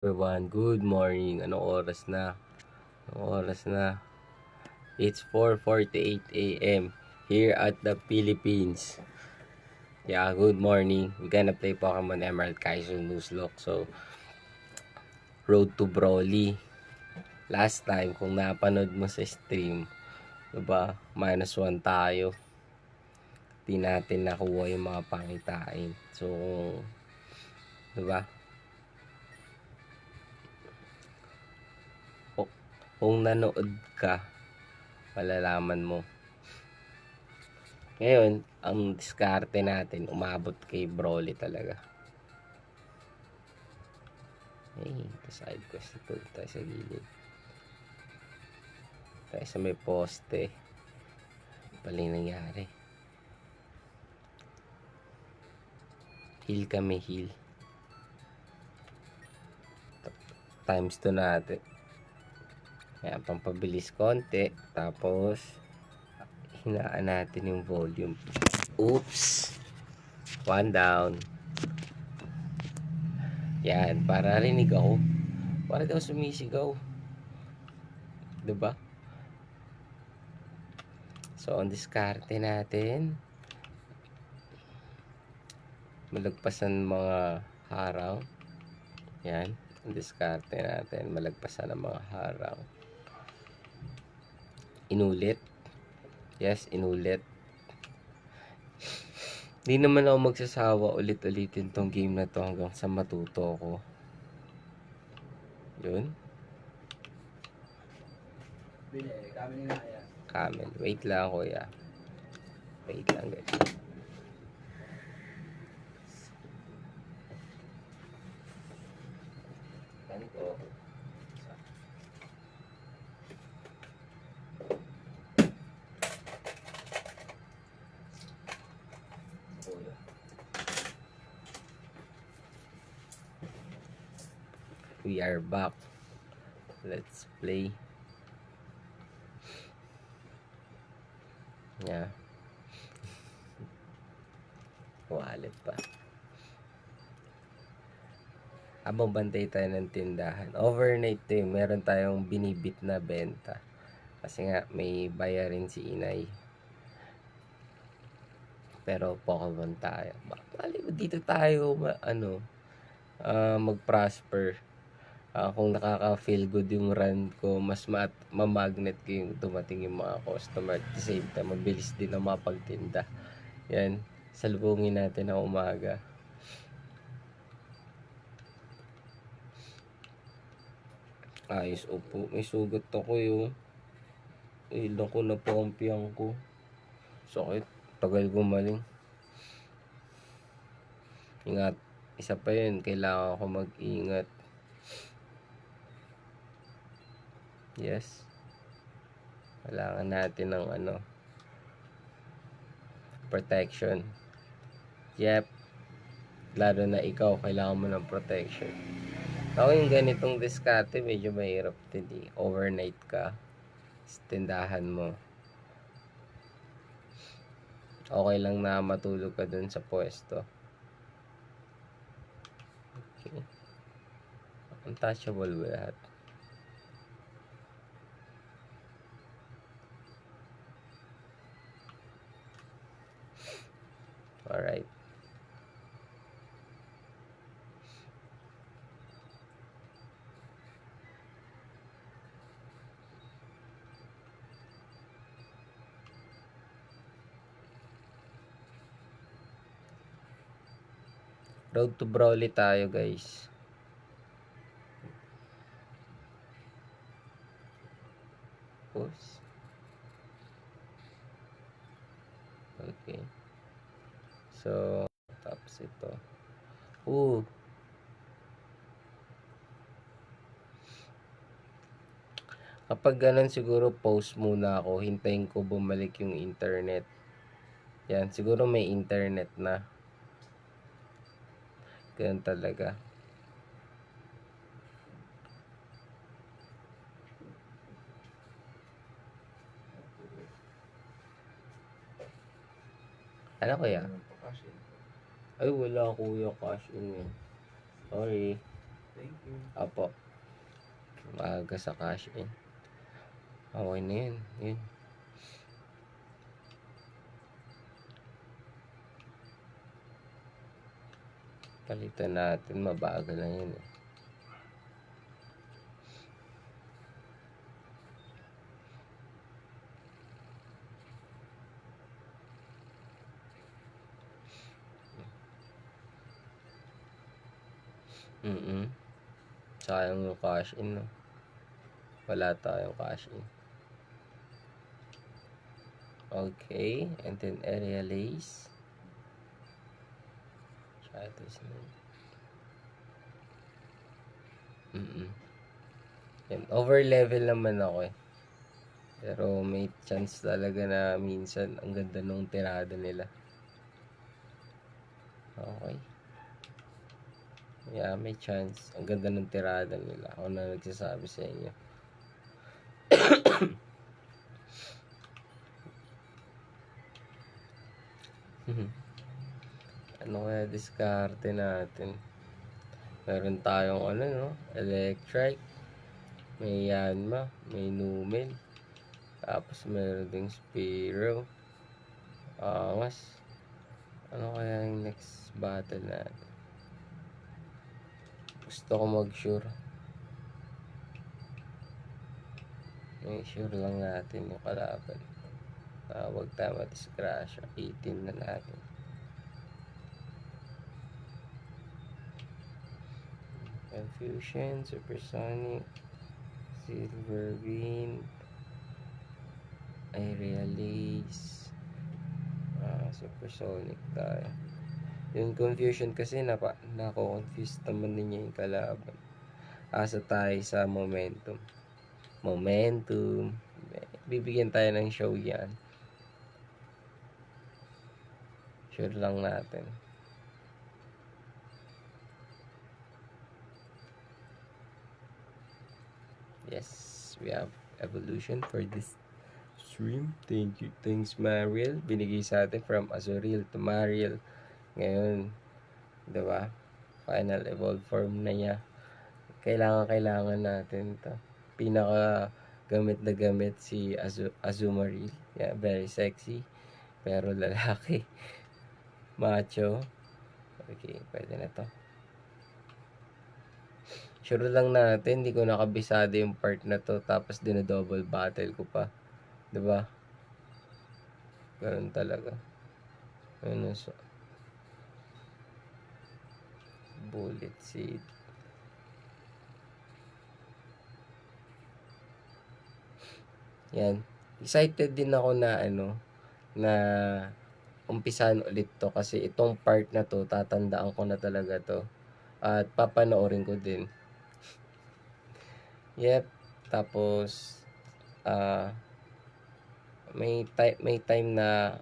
Everyone, good morning. Anong oras na? Anong oras na? It's 4:48 a.m. here at the Philippines. Yeah, good morning. We're gonna play Pokemon Emerald Kaizo Nuzlocke. So, Road to Broly. Last time, kung napanood mo sa stream, diba, -1 tayo. Di natin nakuha yung mga pangitain. So, diba, kung nanood ka, malalaman mo. Ngayon, ang diskarte natin, umabot kay Broly talaga. Ay, side quest ito. Tayo sa gilid. Tayo sa may poste. Pala yung nangyari. Heal kami, heal. Times 2 natin. Ayan, pampabilis konti. Tapos, hinaan natin yung volume. Oops! One down. Yan, para rinig ako. Para daw sumisigaw. Diba? So, ang diskarte natin, malagpasan mga harang. Yan, ang diskarte natin, malagpasan ng mga harang. Inulit. Yes, inulit. Di naman ako magsasawa ulit-ulitin tong game na to hanggang sa matuto ko. Yun. Camel. Wait lang, kuya. Wait lang, guys. Ganito. We are back. Let's play. Yeah. Wallet pa. Habang bantay tayo ng tindahan. Overnight to meron tayong binibit na benta. Kasi nga, may bayarin si inay. Pero Pokemon tayo. Dito tayo, mag-prosper. Kung nakaka-feel good yung run ko, mas mamagnet ko yung dumating yung mga customer. At the same time, mabilis din ang mapagtinda. Yan, salubungin natin ang umaga. Ayos, upo. May sugat ako yung ilan ko na pompiyang ko. Sakit. Tagal gumaling. Ingat. Isa pa yun, kailangan ko mag-ingat. Yes. Kailangan natin ng protection. Yep. Lalo na ikaw, kailangan mo ng protection. Ako yung ganitong diskarte, medyo mahirap din. Overnight ka. Tindahan mo. Okay lang na matulog ka dun sa pwesto. Okay. Untouchable ba lahat? Alright. Road to Broly tayo, guys. Pause. Okay. So, tapos ito. Kapag ganun siguro post muna ako. Hintayin ko bumalik yung internet. Yan, siguro may internet na. Ganun talaga. Ano kaya? Ay, wala kuya cash in eh. Sorry. Thank you. Opo. Maaga sa cash in. Okay na yun. Yun. Palitan natin. Mabagal na yun eh. Sayang yung cash in, no? Wala tayong cash in. Okay, and then area lace. Shadows na. Yan, over level naman ako eh. Pero may chance talaga na minsan ang ganda nung tirada nila. Okay. Yeah, may chance. Ang ganda ng tirada nila. Ako na nagsasabi sa inyo. Ano kaya diskarte natin? Meron tayong ano, no? Electric. May Yanma. May Numel. Tapos meron ding Spiro. Angas. Ano kaya yung next battle natin? Gusto ko mag-sure. Make sure lang natin yung kalaban. Huwag tayo madisgrasya. 18 na natin. Confusion, Supersonic, Silver Wind, Area Lace, Supersonic tayo. Yung Confusion kasi nako-confuse naman ninyo yung kalaban. Asa tayo sa Momentum. Bibigyan tayo ng show yan. Sure lang natin. Yes, we have evolution for this stream. Thank you. Thanks, Mariel. Binigay sa atin from Azuriel to Mariel. Ngayon, diba? Final evolve form na niya. Kailangan natin to. Pinaka gamit na gamit si Azumarill. Yeah, very sexy. Pero lalaki. Macho. Okay, pwede na to. Sure lang natin, hindi ko nakabisado yung part na to. Tapos dinadouble battle ko pa. Diba? Ganun talaga. Ano so? Bullet seed. Yan. Excited din ako na na umpisahan ulit to kasi itong part na to tatandaan ko na talaga to at papanoorin ko din. Yep. Tapos may time na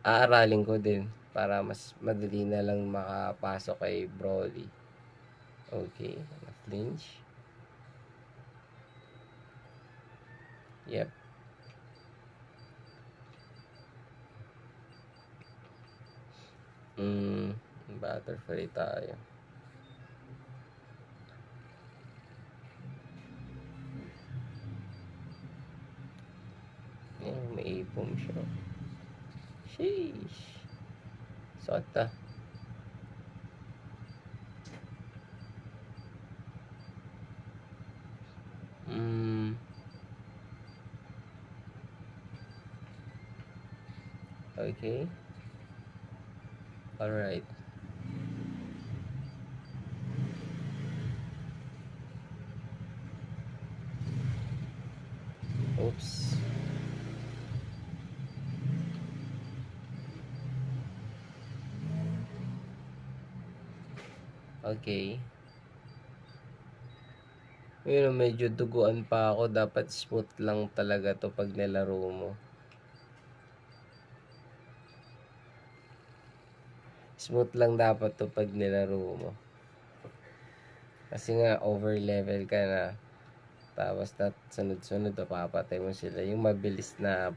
aaralin ko din para mas madali na lang makapasok kay Broly. Okay, flinch. Yep. Butterfly tayo. Yan, may ipom siya. Sheesh. Sota. Okay. Alright. Oops. Okay. Yun, medyo duguan pa ako. Dapat smooth lang talaga to pag nilaro mo. Smooth lang dapat to pag nilaro mo. Kasi nga, over level ka na. Tapos sunod-sunod papatay mo sila. Yung mabilis na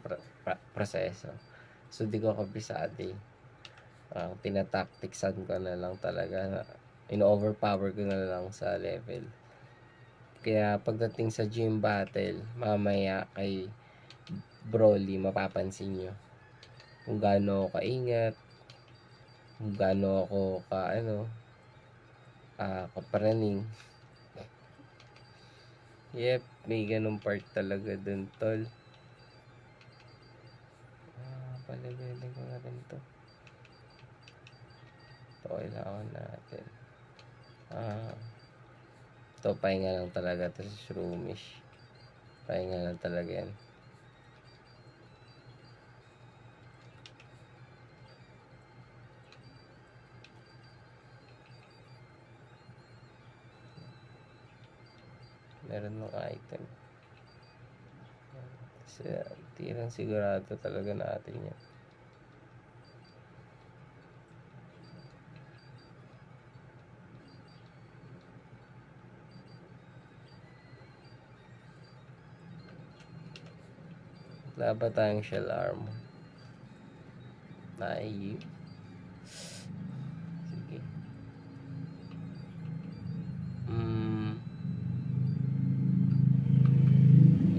proseso. So, di ko kabisado eh. Tinatacticsan ko na lang talaga. In-overpower ko na lang sa level. Kaya pagdating sa gym battle, mamaya kay Broly, mapapansin nyo kung gaano ako kaingat, kung gaano ako kaparaning. Yep, may ganun part talaga dun, tol. Palagayin ko na rin to. Ito, kailangan natin. Ito, pahinga lang talaga to sa Shroomish. Pahinga lang talaga yan. Meron ng item. Tirang sigurado talaga natin yan. Wala ba tayong shell armor? Sige.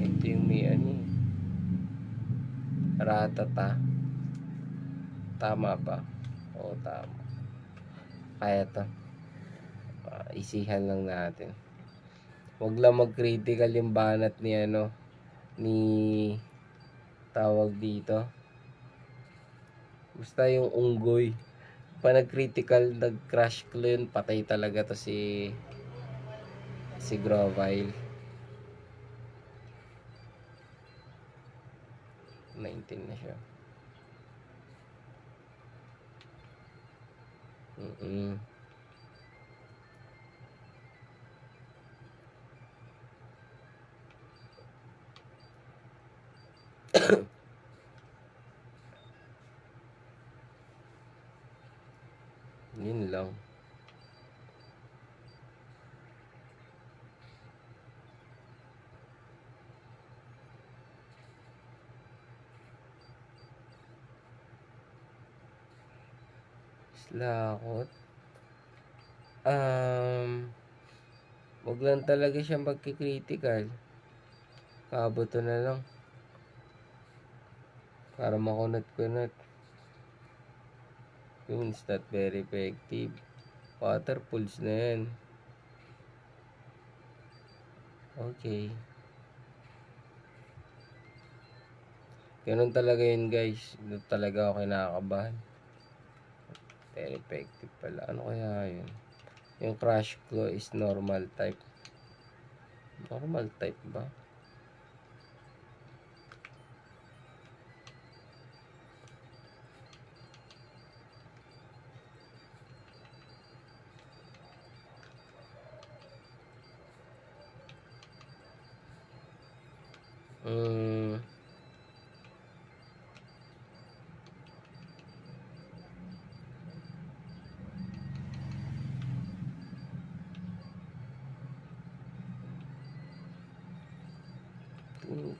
Ito yung may Ratata. Tama ba? Oo, tama. Kaya to. Isihan lang natin. Huwag lang mag-critical yung banat ni ni tawag dito. Basta yung unggoy. Pa nag-critical, nag-crash clone, patay talaga to si Grovyle. 19 na siya. Yun lang. Slakot. Wag lang talaga siya magki-critical. Kabuto na lang. Para makunat-kunat. Yun, it's not very effective. Water pools na yan. Okay. Ganun talaga yun, guys. Doon talaga ako kinakabahan. Very effective pala. Ano kaya yun? Yung crash claw is normal type. Normal type ba?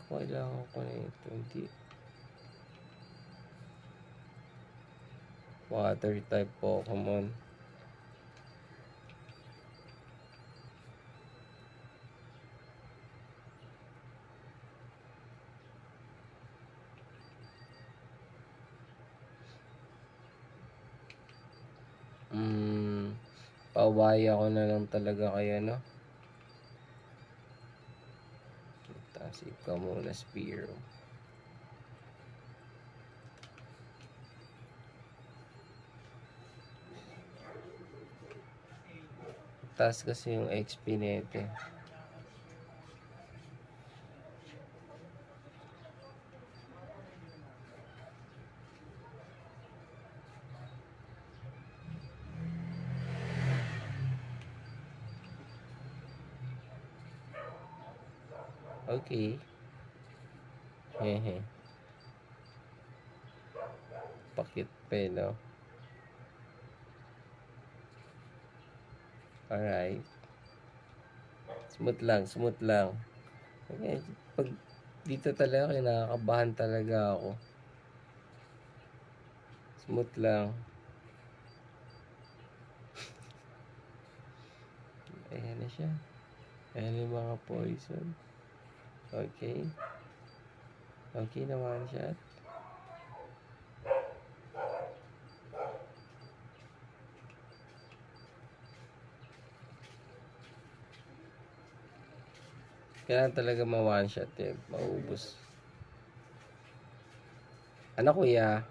Kailangan ko na ito. Hindi. Water type Pokemon. Pawaya ko na lang talaga kaya Tasip ka muna, Spear. Taas kasi yung XP nito. Okay. Hehe. Pakit pa, no? Alright. Smooth lang, smooth lang. Okay. Pag dito talaga, kinakabahan talaga ako. Smooth lang. na siya. Ayan yung mga poison. Okay. Okay na one shot. Kailangan talaga ma-one shot eh. Maubos. Ano kuya?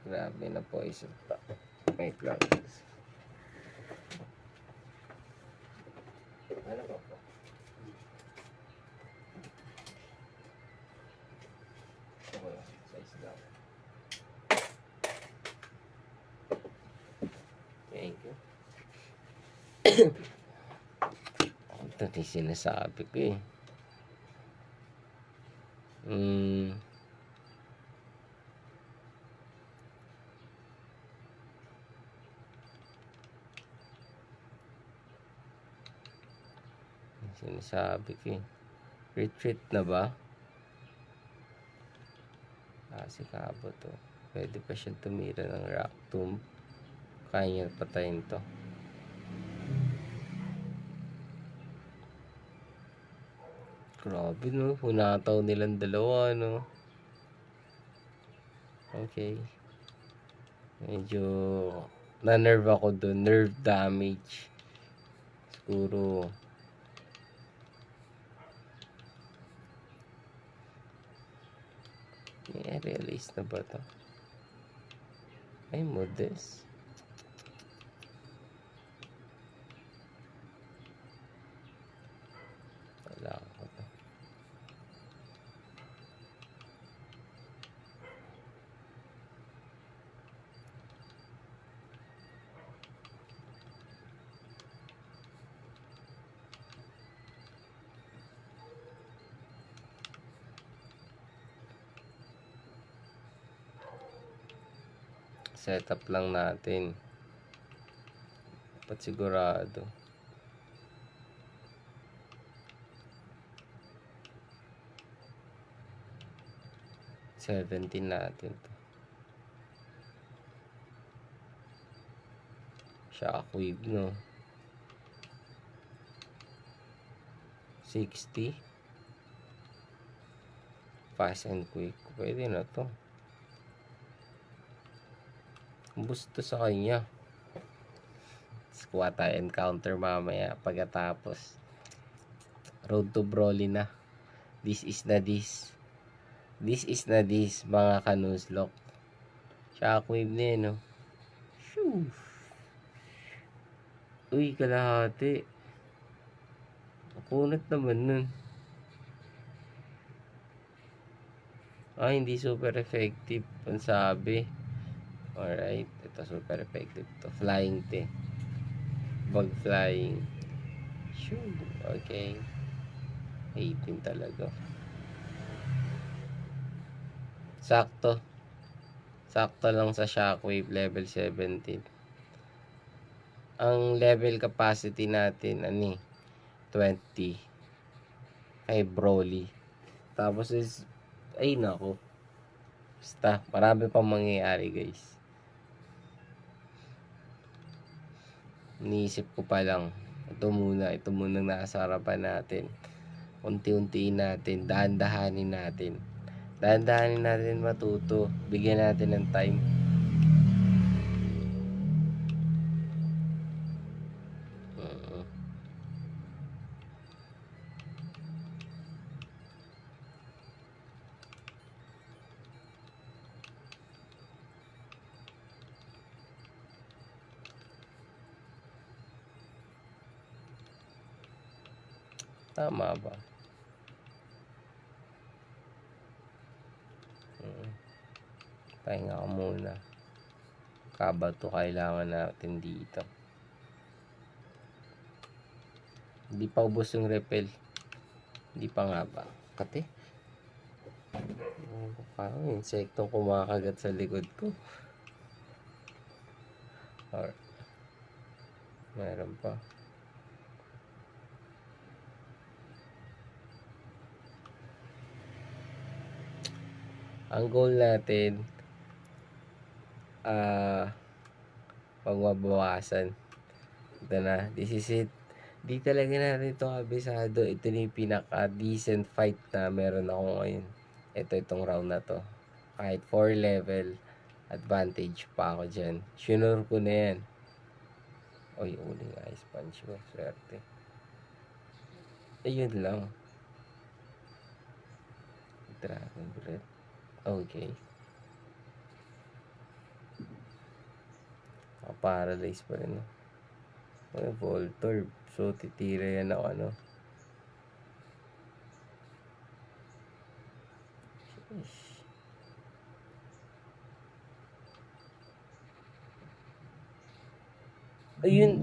Grabe na poison pa. Wait lang. Ano ba po? Okay, size lang. Thank you. Ito yung sinasabi ko eh. Sinasabi ko eh. Retreat na ba? Si Kabo to. Pwede pa siya tumira ng rock tomb. Kaya niya patayin to. Grabe no. Hunataw nilang dalawa no. Okay. Medyo na-nerve ako doon. Nerve damage. Siguro realize na ba ito? Ay, modest. Wala ako to. Setup lang natin. Dapat sigurado. $17 natin to. Shockwave no. 60. Fast and quick. Pwede na to. Boost to sa kanya. Kuha tayo encounter mamaya pagkatapos. Road to Broly na. This is na this. This is na this mga kanuzlok. Shockwave na yun no. Shoo. Uy, kalahati. Kunat naman nun. Hindi super effective. Ang sabi. Alright. Ito super effective to. Flying te. Bug flying. Shoo. Okay. 18 talaga. Sakto. Sakto lang sa shockwave level 17. Ang level capacity natin 20 kay Broly. Tapos is ay nako. Basta marami pang mangyayari guys. Iniisip ko pa lang. Ito muna nasa harapan natin. Unti-untiin natin, dahan-dahanin natin. Dahan-dahanin natin matuto. Bigyan natin ng time. Tama ba? Pahinga ka muna. Kabato kailangan natin dito. Hindi pa ubos yung repel. Hindi pa nga ba? Kate? Parang insektong kumakagat sa likod ko. Or meron pa. Ang goal natin Pag mabawasan. Ito na. This is it. Di talaga natin ito kabisado. Ito na yung pinaka-decent fight na meron ako ngayon. Itong round na to. Kahit 4 level, advantage pa ako dyan. Sure ko na yan. Oy, uling ice punch ko. Swerte. Ayun lang. Dragon Breath. Okay. Paralyze pa rin. Ay, Voltorb. So, titira yan ako, ano. Ayun.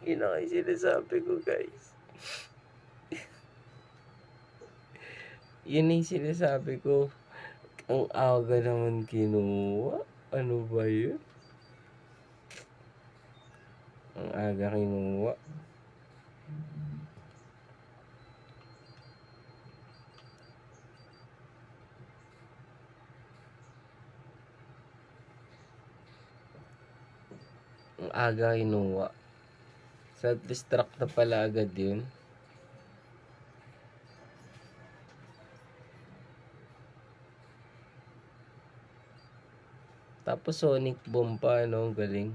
Yun ang sinasabi ko, guys. Yun yung sinasabi ko. Ang aga naman kinuha. Ano ba yun? Ang aga kinuha. Ang aga kinuha. Self-destruct na pala agad yun. Tapos Sonic Boom pa, no? Ang galing.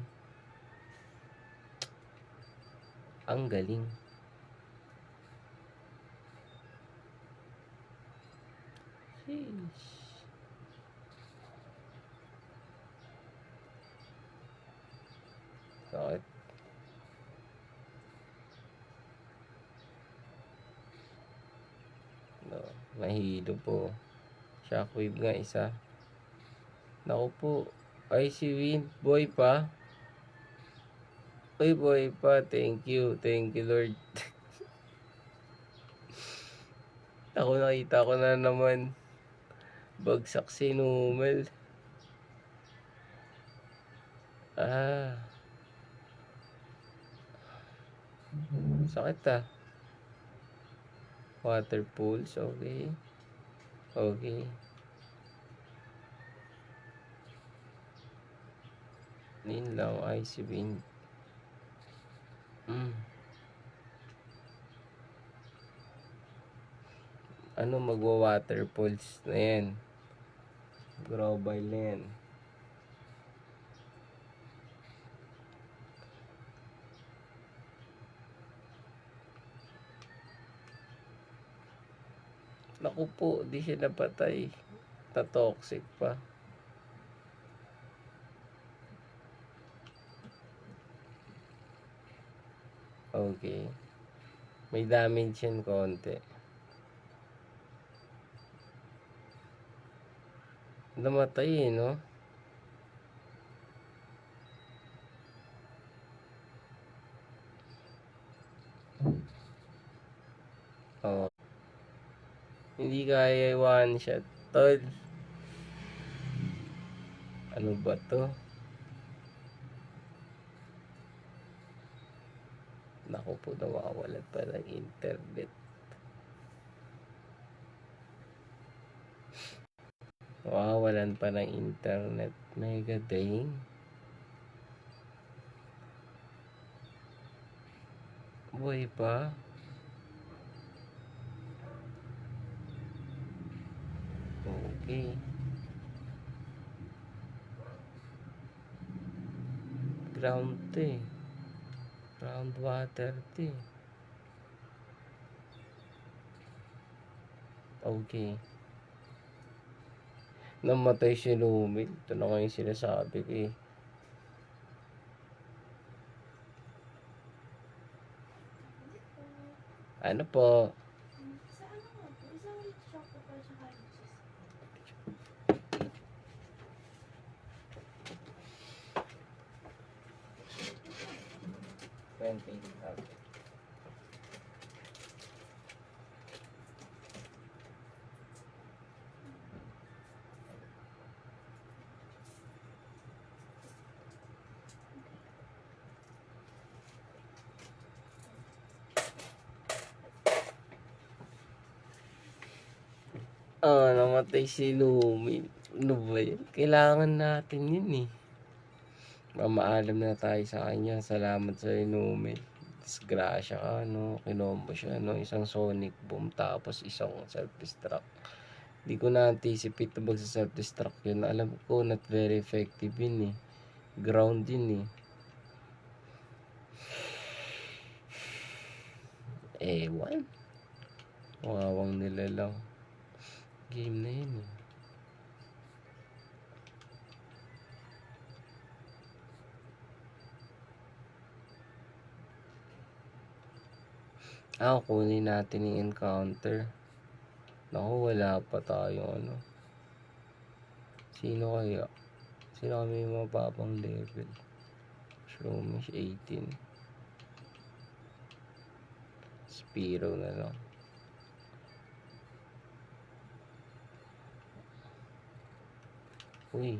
Ang galing. Sheesh. Sakit. No, mahilo po. Shockwave nga isa. Naku po. Ay, si Wind. Boy pa. Ay, boy pa. Thank you. Thank you, Lord. Ako nakita ko na naman. Bagsak si Numel. Ah. Sakit ah. Water pools. Okay. Okay. Yun lang. Icy Wind. Ano magwa-waterfalls na yan? Global na yan. Naku po, di siya napatay. Ta-toxic pa. Okay. May damage yan konti. Namatay eh, no? Oh. Hindi kaya one shot. Tol. Ano ba to? Naku po, nawawalan pa ng internet. Nawawalan pa ng internet. Mega dang. Buhay pa. Okay. Ground to eh. Groundwater to eh. Okay. Namatay si Lumil. Ito na nga yung sinasabi ko eh. Ano po? Sa ano nga po? Isang rich chocolate tsaka riches. Namatay si Lumil. Ano ba yun? Kailangan natin yun eh. Mamaalam na tayo sa kanya. Salamat sa inumin. Disgrasya ka, no? Kinombo siya, no? Isang sonic boom, tapos isang self-destruct. Di ko na-anticipate na magsa-self-destruct yun. Alam ko, not very effective yun eh. Ground yun eh. Ewan. Wawang nila lang. Game na yun eh. Kunin natin yung encounter. Naku, wala pa tayo ano. Sino kaya? Sino kami yung mababang level? Shroomish 18. Spiro na lang. Uy.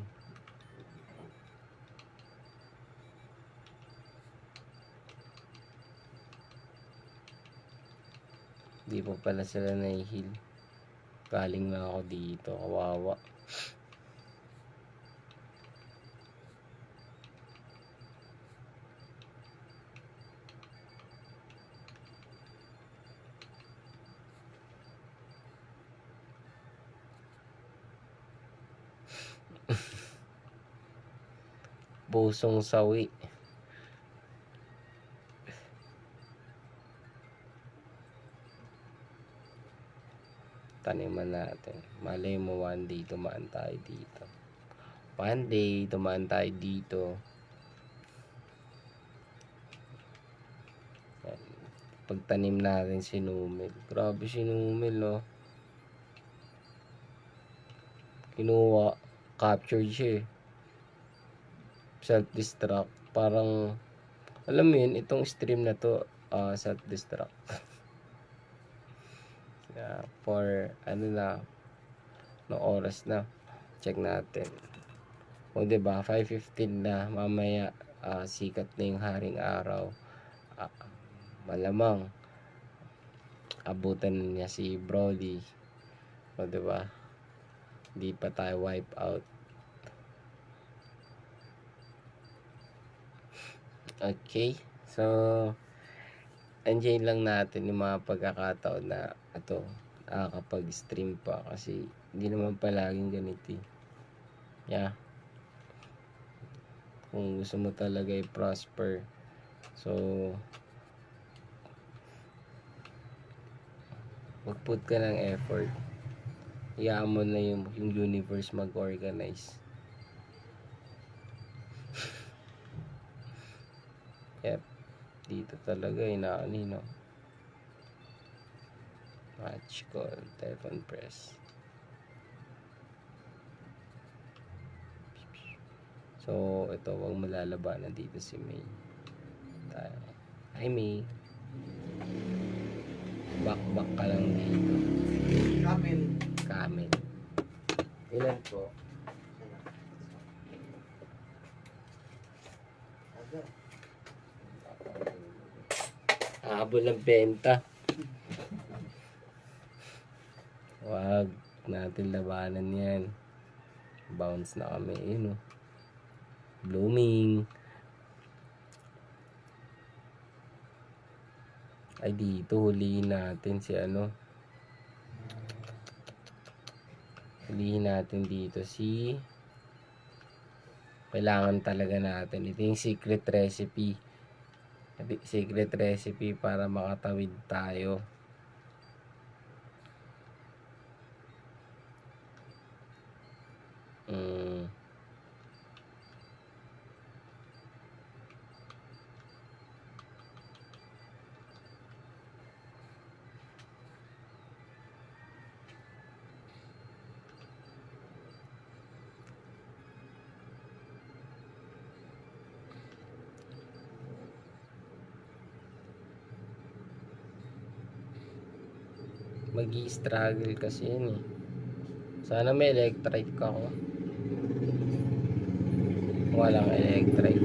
Di pa pala sila na-heal. Galing na ako dito. Kawawa. Busong sawi. Taniman natin. Malay mo one day tumaan tayo dito. One day tumaan tayo dito. Yan. Pagtanim natin si Numel. Grabe si Numel, no? Kinuha. Captured siya eh. Self-destruct. Parang, alam mo yun, itong stream na to, self-destruct. For, ano na, no oras na. Check natin. O, diba, 5:15 na. Mamaya, sikat na yung haring araw. Malamang, abutan niya si Brody. O, diba, di pa tayo wipe out. Okay, so enjoy lang natin yung mga pagkakataon na ito, kapag stream pa kasi hindi naman palaging ganito. Yeah. Kung gusto mo talaga i-prosper, so mag-put ka ng effort. Hayaan mo na yung universe mag-organize. Yep. Dito talaga inaanino. Match call, telephone press. So, ito, wag malalabanan dito si May. Tayo. Hi, May. Back ka lang dito. Camel. Ilan po? Habol ng benta. Wag natin labanan yan. Bounce na kami. Yun, oh. Blooming. Ay, dito huliin natin si ano. Huliin natin dito si, kailangan talaga natin. Ito yung secret recipe. Secret recipe para makatawid tayo. Mag-i-struggle kasi yun eh. Sana may electrite ka ko. Walang electrite.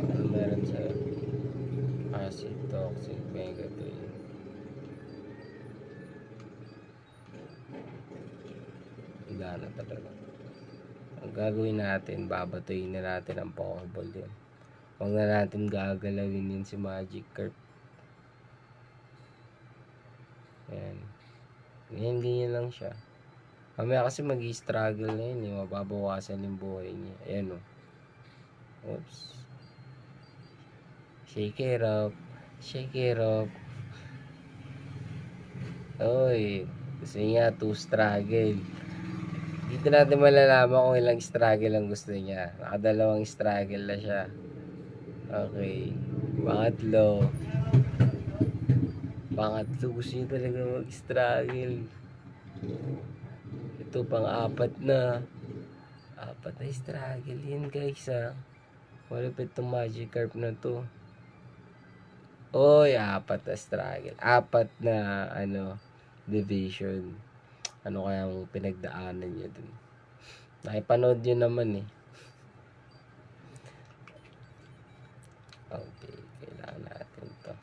Ano meron sa'yo? Acid, toxic, megatrain. Wala na talaga. Ang gagawin natin, babatuyin na natin ang Pokeball yun. Huwag na natin gagalawin yun si Magikarp. Ayan. Ganyan lang siya. Mamaya kasi mag-i-struggle na yun. Mababawasan yung buhay niya. Ayan o. Oops. Shake it up. Shake it up. Oy. Gusto niya to struggle. Dito natin malalaman kung ilang struggle ang gusto niya. Nakadalawang struggle na siya. Okay. Pangatlo. Gusto niya talaga mag-struggle. Ito pang-apat na. Apat na struggle yan guys ha. Malapit itong Magikarp na to. Oy, apat na struggle. Apat na division. Ano kaya ang pinagdaanan niya dun? Nakipanood yun naman eh. Okay, kailangan natin to.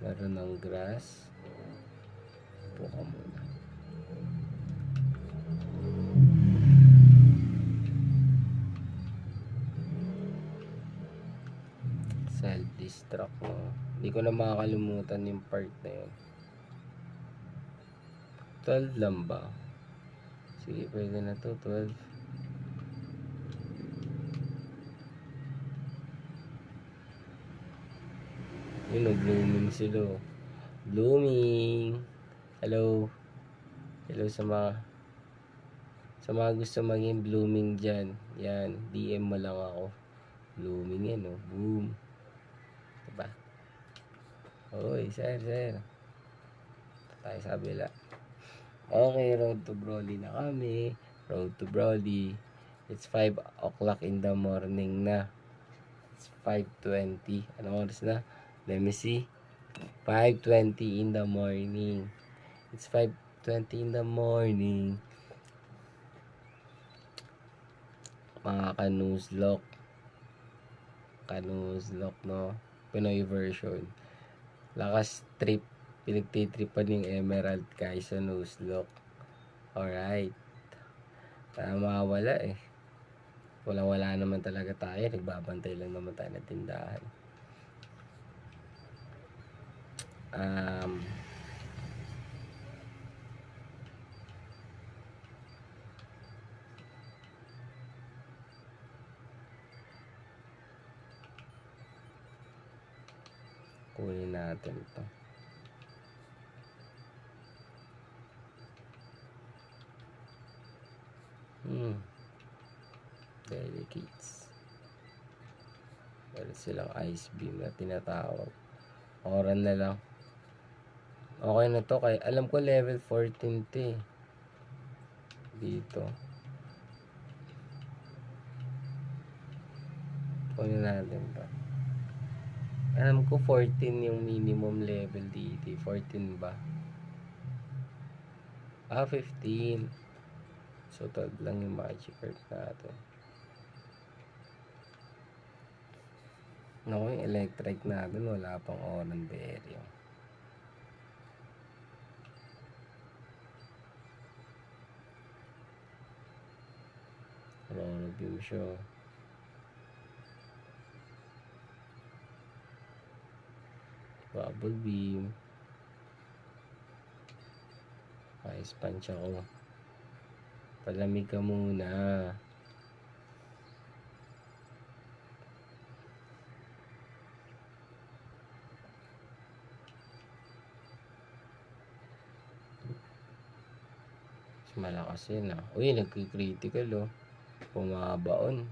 Laro ng grass. Buka muna. Self-destruct mo. Hindi ko na makakalimutan yung part na yun. 12 lang ba? Sige, pwede na to. 12. Yun, blooming sila. Blooming. Hello. Hello sa mga gusto maging blooming dyan. Yan, DM mo lang ako. Blooming yan, oh. Boom. Diba? Oy, sir. Tayo sa kabila. Okay, road to Broly na kami. Road to Broly. It's 5 o'clock in the morning na. It's 5:20. Anong oras na? Let me see. 5:20 in the morning. It's 5:20 in the morning. Mga kanuzlok, no? Pinoy version. Lakas trip. Pinagtitripan yung Emerald guys sa Nuzlocke. Alright. Para mawala eh. Wala naman talaga tayo. Nagbabantay lang naman tayo ng tindahan. Kunin natin ito. Delicates. Meron silang ice beam na tinatawag. Oran na lang. Okay na to. Kaya alam ko level 14 to eh. Dito. Kunin natin to. Alam ko 14 yung minimum level dito. 14 ba? 15. So, 12 lang yung Magikarp natin. Naku, yung electric natin, wala pang Oran Berry. Roller Beam siya. Bubble Beam. Ice Punch ako. Palamig ka muna. Malakas yun ah. Uy, nagki-critical oh. Pumabaon.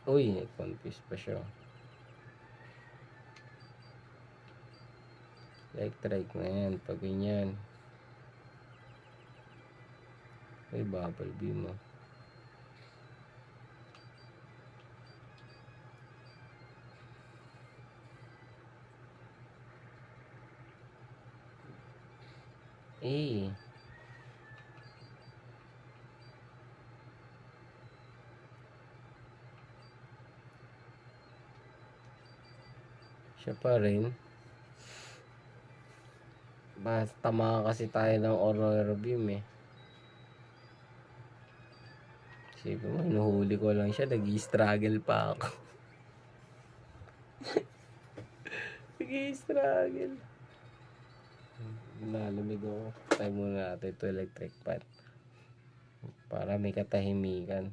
Uy, nag-confuse pa siya. Electric na yan. Pag ganyan. Uy, bubble beam oh. Eh. Siya pa rin. Basta tama kasi tayo ng Aurora Beam eh. Sige mo, inuhuli ko lang siya. Nag-i-struggle pa ako. Nag-i-struggle. Lalamig ako. Try muna natin ito electric fan. Para may katahimikan.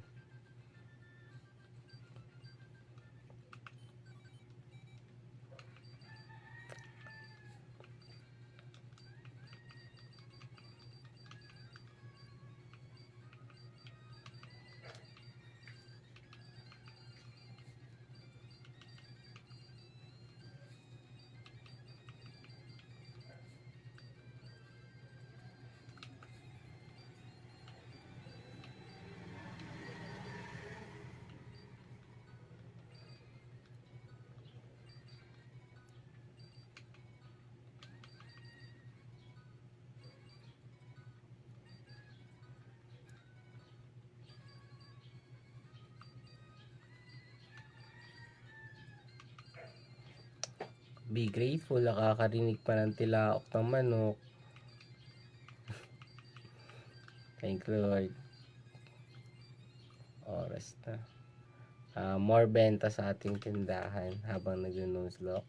Be grateful, nakakarinig pa ng tilaok ng manok. Thank you, Lord. Oras na. More benta sa ating tindahan habang nag-nose-lock.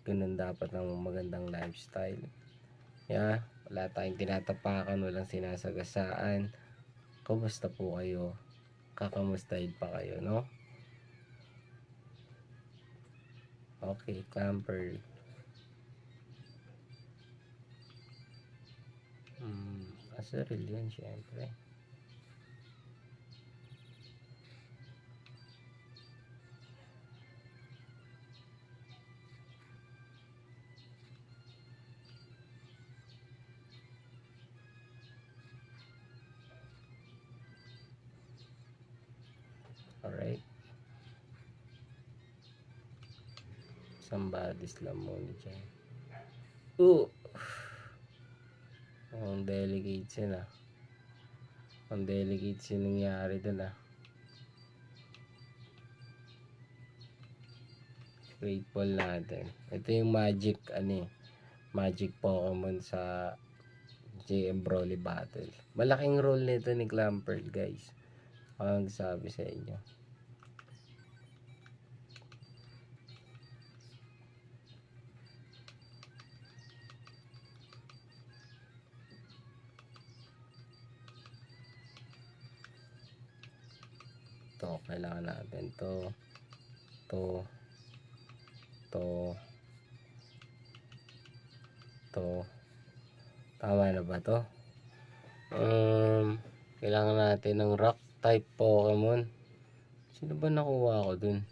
Ganun dapat ng magandang lifestyle. Yeah, wala tayong tinatapakan, walang sinasagasaan. Kumusta po kayo? Kakamustahin pa kayo, no? Okay, camper. Asaril yan, syempre. Alright. Somebody's lamon dyan. Ang delegates yun ah. Ang delegates yun nangyari dun ah. Grateful natin. Ito yung magic magic Pokemon sa JM Broly Battle. Malaking role nito ni Clamperl, guys. Ang sabi sa inyo. Ito, kailangan natin to. Tama na ba to? Kailangan natin ng rock type Pokemon. Sino ba nakuha ko dun?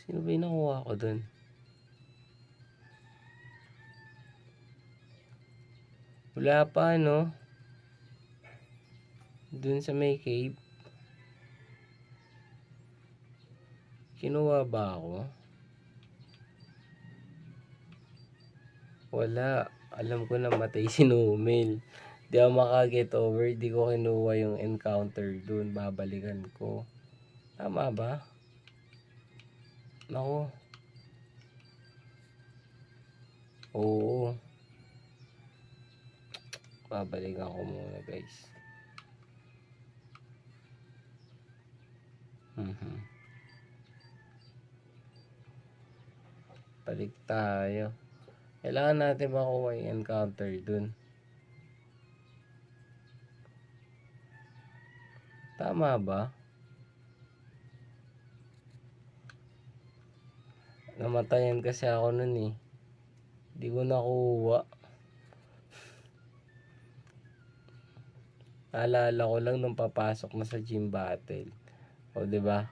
Sino ba yung nakuha ko dun? Wala pa, no? Dun sa may cave. Kinuha ba ako? Wala. Alam ko na matay si Numel. Di ako makaget over. Di ko kinuha yung encounter dun. Babalikan ko. Tama ba? Naku. Oo. Babalikan ko muna, guys. Balik tayo. Kailangan natin makuha yung encounter dun. Tama ba? Namatayan kasi ako nun eh. Hindi ko nakuha. Naalala ko lang nung papasok na sa gym battle. O, diba?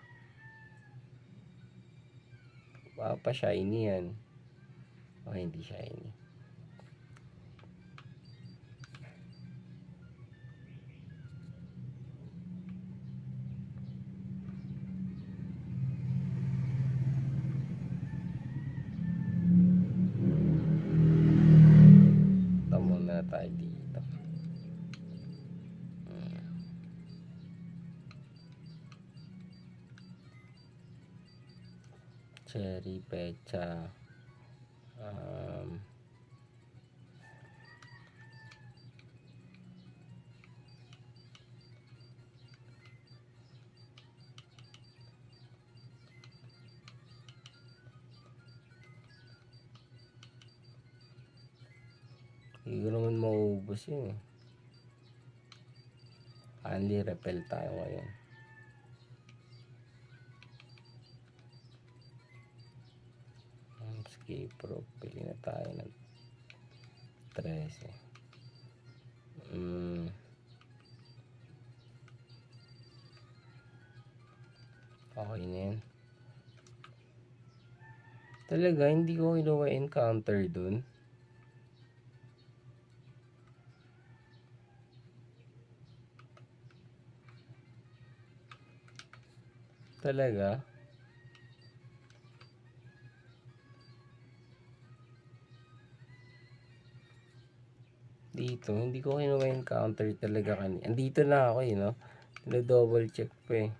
Papa shiny yan. O, hindi shiny. Tamo na tayo dito. cherry pecha. Um, Hindi ko naman mauubos yun eh. Only repel tayo ngayon. Escape rope. Pili na tayo ng 13. Okay na yan. Talaga, hindi ko kinuha encounter dun. Talaga. Dito, hindi ko kinuha encounter talaga kanina. Andito na ako eh, no? Double check pa eh.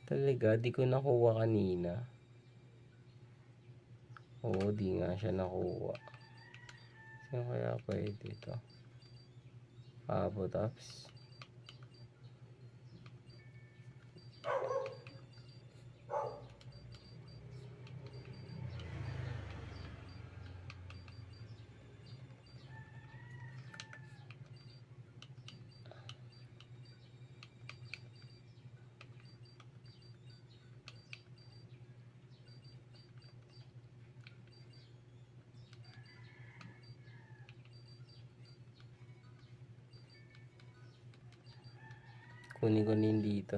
Talaga, di ko nakuha kanina. Oo, di nga siya nakuha. Saan kaya pwede ito? Abotops. Kunin ko din dito.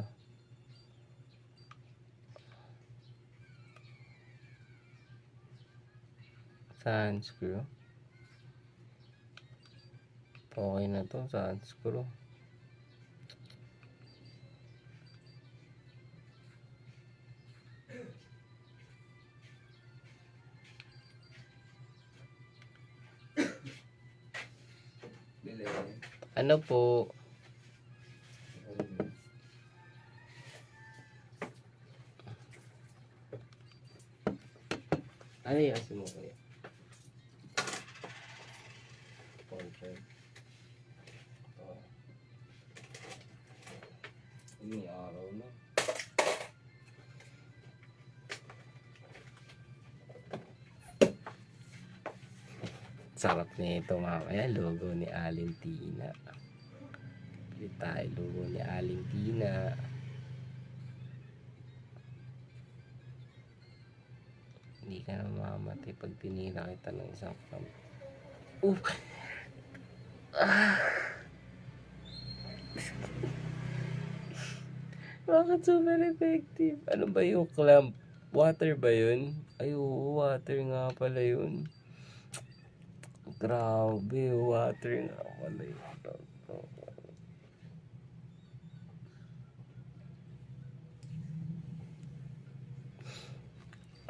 Sand screw. Okay na to, sand screw. Ano po? Ano yung asin mo kaya? Poncho. May araw na. Sarap nito mamaya. Logo ni Alentina. Pili tayo logo ni Alentina. Hindi ka na mamatay pag tinira kita ng isang pump. Bakit super effective? Ano ba yung clamp? Water ba yun? Ay, oo, water nga pala yun. Grabe, water nga pala yun.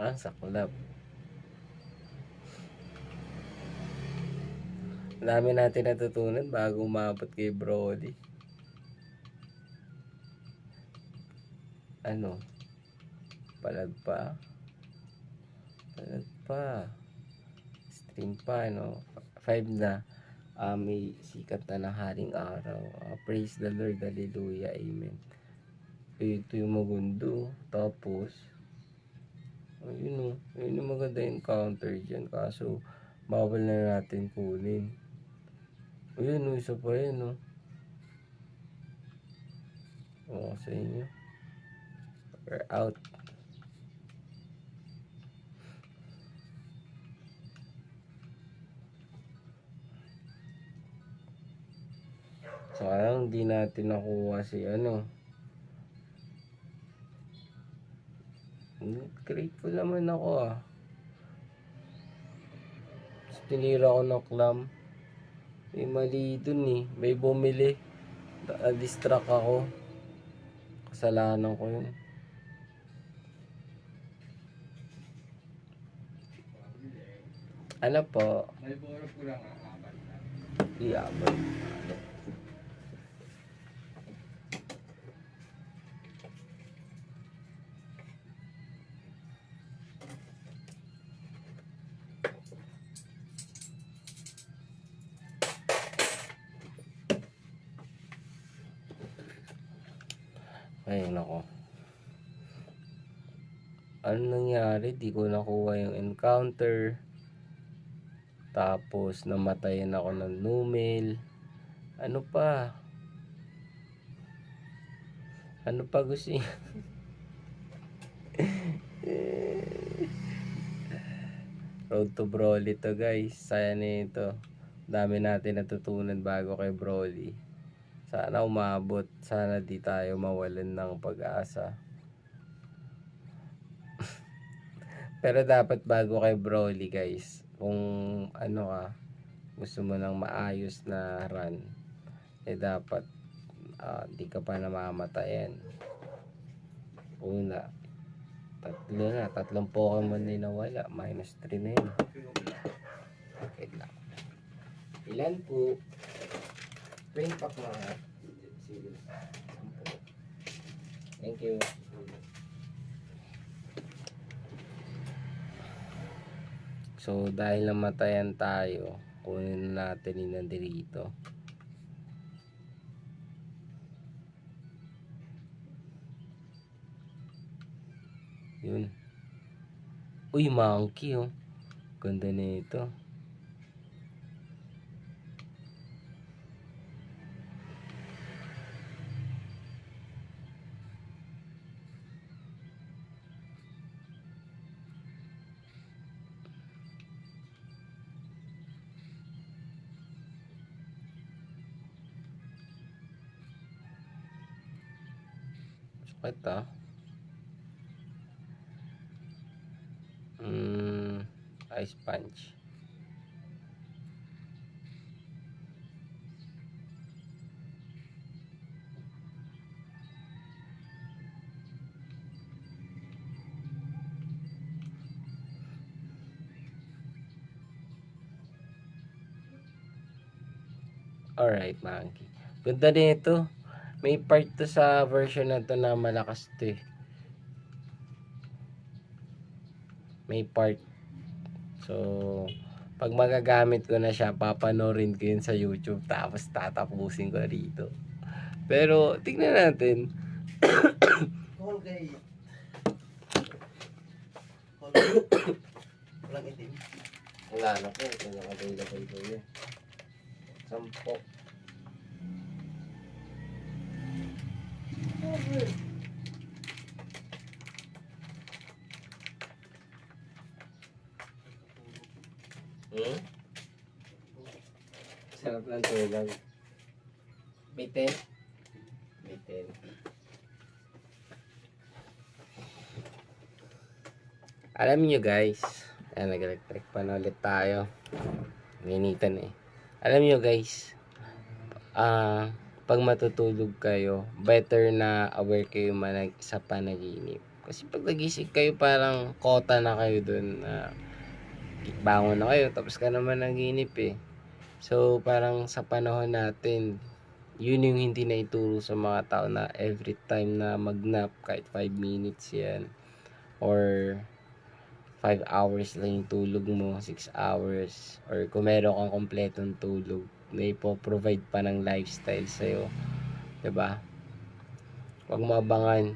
Saklap. Dami natin natutunan bago umabot kay Brody. Ano? Palag pa. Stream pa, no? 5 na. May sikat na ng haring araw. Praise the Lord, hallelujah, amen. Ito yung magundo. Tapos, ayun yung maganda encounter dyan. Kaso, bawal na natin kunin. Ayun isa pa yun, sa inyo. We're out. Sayang hindi natin nakuha si Grateful naman ako Tinira ko ng clam. May mali dun may bumili. Distract ako. Kasalanan ko yun. Ano po? May boro po lang ang apat na. Iabot. Ay, nako. Ano nangyari? Di ko nakuha yung encounter. Tapos, namatayan ako ng Numel. Ano pa? Ano pa gusto niya? Road to Broly to, guys. Saya na ito. Dami natin natutunan bago kay Broly. Sana umabot. Sana di tayo mawalan ng pag-asa. Pero dapat bago kay Broly, guys, kung ano ka, gusto mo ng maayos na run, dapat di ka pa namamatayan. Una, tatlong Pokemon na nawala, -3 na yun. Okay lang. Ilan po? 20 pack mga. Sige. 10. Thank you. So, dahil namatayan tayo, kunin natin yung nandito. Yun. Uy, monkey oh. Ganda nito. Sakit ah. Ice punch. Alright, monkey. Ganda nito. May part to sa version na to na malakas to eh. May part. So, pag magagamit ko na siya, papanorin ko yun sa YouTube, tapos tatapusin ko dito. Pero, tignan natin. Colgate. Walang itim. Wala na po. Ito na available ko yun. 10. Sarap ng tulog. Bitin. Bitin. Alam nyo guys, nag-electric pa na ulit tayo. Ninitan eh. Alam nyo guys, pag matutulog kayo, better na aware kayo sa panaginip. Kasi pag nagising kayo, parang kota na kayo dun na bangon na kayo, tapos ka naman naginip eh. So, parang sa panahon natin, yun yung hindi na ituro sa mga tao na every time na mag-nap, kahit 5 minutes yan, or 5 hours lang yung tulog mo, 6 hours, or kung meron kang kompletong tulog, na ipo-provide pa ng lifestyle sa'yo. 'Di ba? Huwag mo abangan.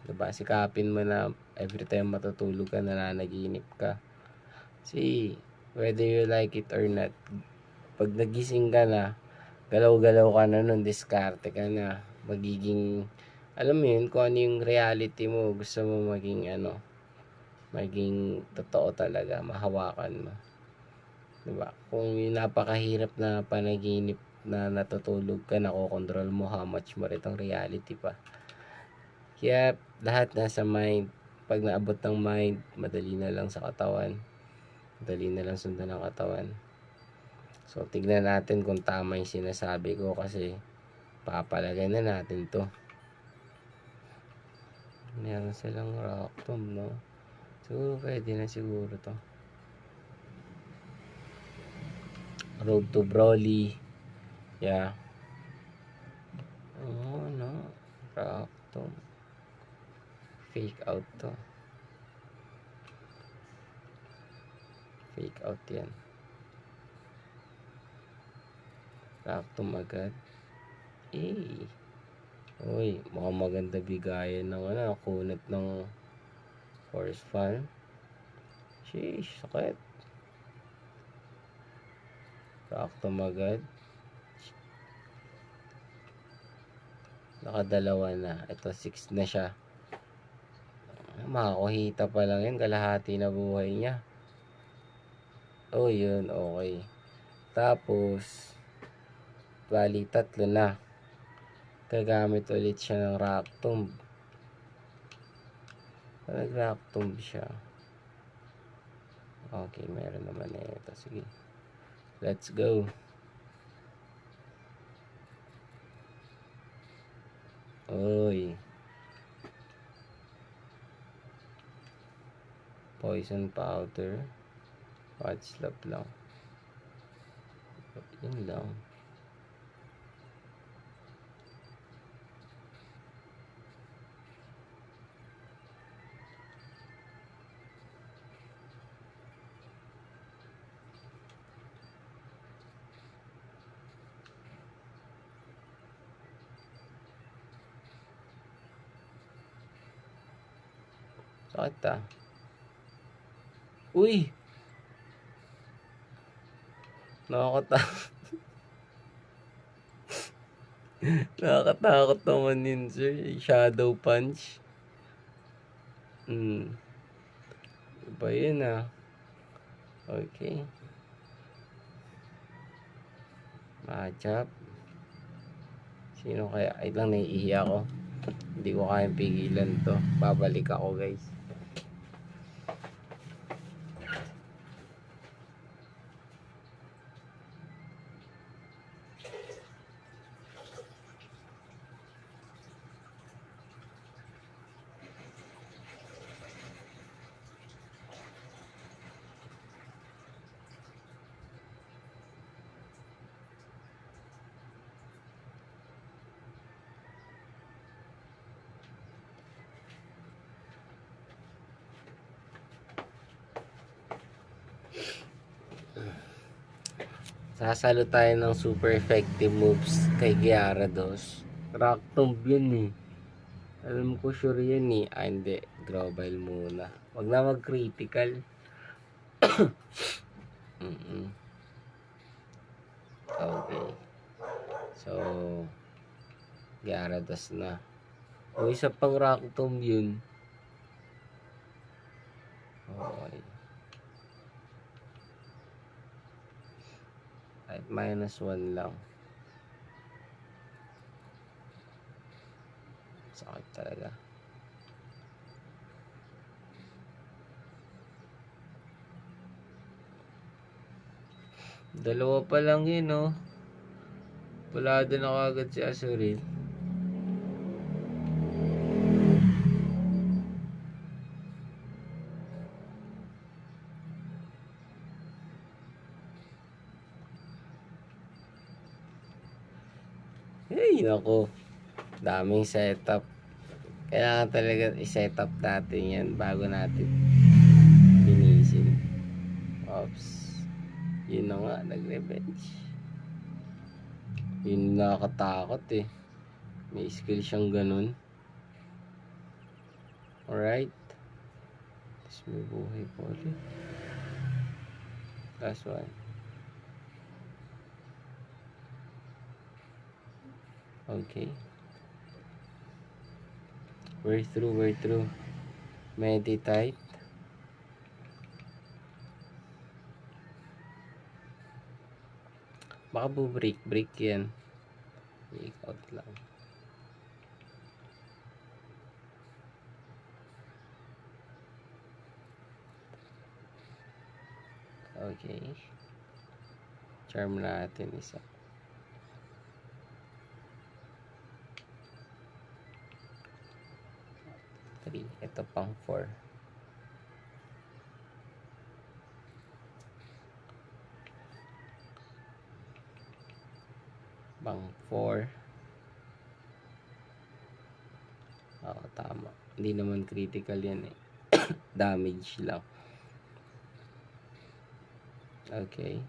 'Di ba? Sikapin mo na every time matutulog ka, nananaginip ka. See, whether you like it or not, pag nagising ka na, galaw-galaw ka na nun, diskarte ka na, magiging, alam mo yun, kung ano yung reality mo, gusto mo maging totoo talaga, mahawakan mo. Diba? Kung yung napakahirap na panaginip na natutulog ka, nakokontrol mo, how much more itong reality pa. Kaya lahat nasa mind. Pag naabot ng mind, madali na lang sa katawan. Madali na lang sundan ng katawan. So, tignan natin kung tama yung sinasabi ko kasi papalagay na natin to. Meron silang rock tomb, no? Siguro pwede na siguro to. Road to Broly. Yeah. Oh, no. Rock tomb. Fake out to. Fake out yan. Rock tomb agad. Eh. Uy, mukhang maganda bigayan ng kunat ng force fan. Sheesh, sakit. Rakto agad. Nakadalawa na. Ito, 6 na siya. Makakuhita pa lang yan. Kalahati na buhay niya. Oh, yun. Okay. Tapos, bali, 3 na. Gagamit ulit siya ng rock tomb. Nag-rock tomb siya. Okay, meron naman ito. Sige. Let's go. Uy. Poison powder. Hot slap lang. Yun lang. Sakit ah. Uy! Nakakatakot. Nakakatakot naman yun, sir. Shadow punch. Iba yun ah. Okay. Matchup. Sino kaya? Ay lang, naiihi ako. Hindi ko kayang pigilan to. Babalik ako, guys. Sasalo tayo ng super effective moves kay Gyarados. Rock Tomb yun eh. Alam ko sure yun eh. Hindi. Global muna. Wag na mag-critical. Okay. So, Gyarados na. O isa pang Rock Tomb yun. Okay. At -1 lang. Sakit talaga. Dalawa pa lang yun, oh. Wala din ako agad si Azurill. Hey, nako. Daming setup. Kailangan talaga i-setup natin yan bago natin finisin. Oops. Yun na nga, nag-revenge. Yun nakakatakot eh. May skill siyang ganun. Alright. Tapos may buhay po ulit. Last one. Okay. We're through. Meditate. Baka break yan. Break out lang. Okay. Charm natin isa. 3. Ito pang 4. Pang 4. Oo, tama. Hindi naman critical yan eh. Damage lang. Okay.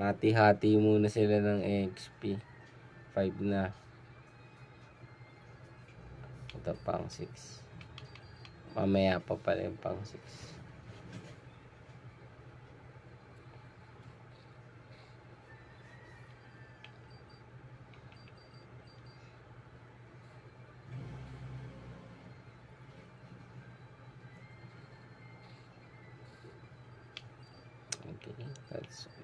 Hati-hati muna sila ng XP. 5 na. Ito pang 6. Mamaya pa pala yung pang 6. Okay,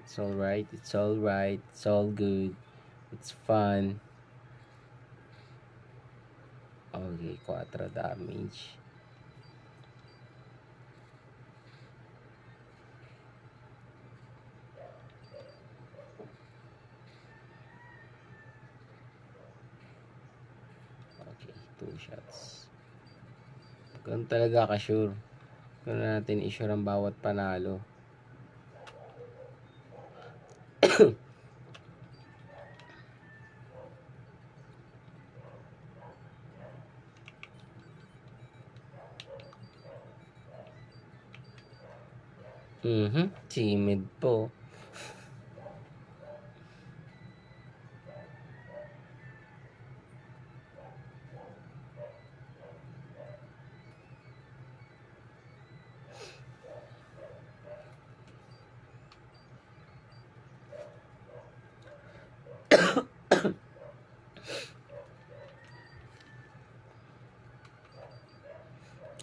it's alright, it's alright, it's all good, it's fun. Okay, 4 damage. Okay, 2 shots. Kung talaga ka-sure, kung natin i-sure ang bawat panalo. Timid po.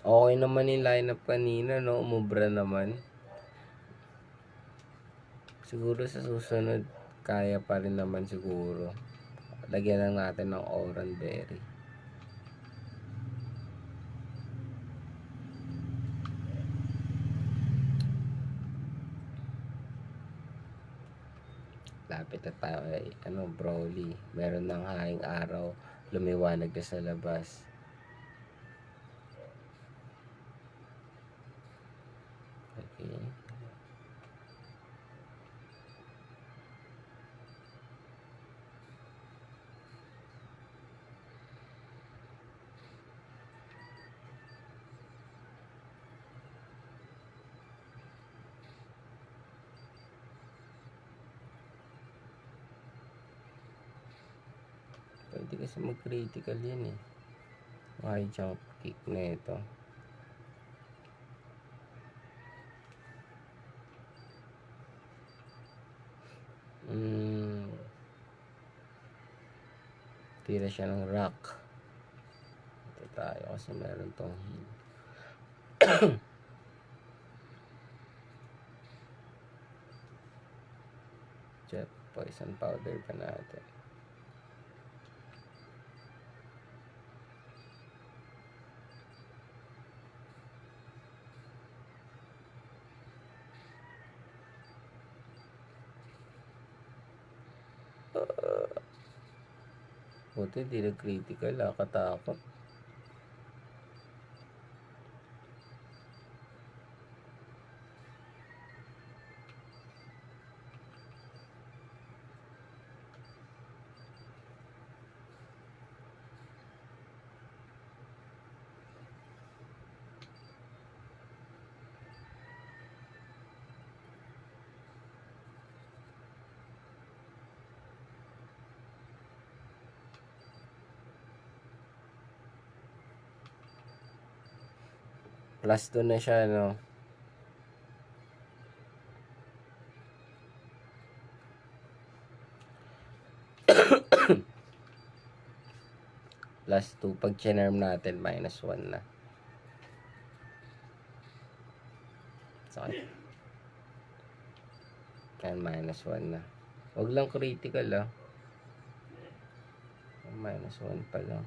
Okay naman yung lineup kanina, no? Umubra naman. Siguro sa susunod, kaya pa rin naman siguro. Lagyan lang natin ng oran berry. Lapit na tayo kay Broly. Meron ng haing araw. Lumiwanag na sa labas. Okay. Pwede kasi mag-critical yan eh. High jump kick na ito. Tira siya ng rock. Ito tayo kasi meron tong heal. Jet poison powder pa natin. Buti di na critical, katakot. Plus 2 na siya, no? Plus 2. Pag charm natin, minus 1 na. Sakit. Yan, minus 1 na. Huwag lang critical, ah. Minus 1 pa lang.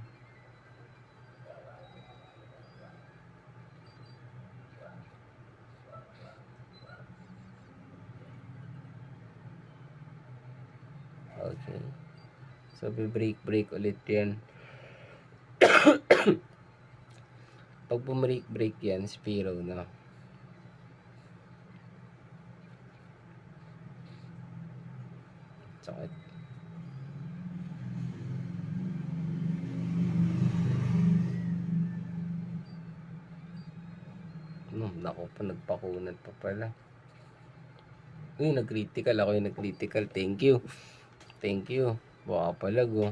Okay. So, break ulit yan. Pag bumbreak yan, Spiro na. Sakit. Naku pa, nagpakunat pa pala. Uy, nag-critical. Ako yung nag-critical. Thank you. Thank you. Baka palag, oh.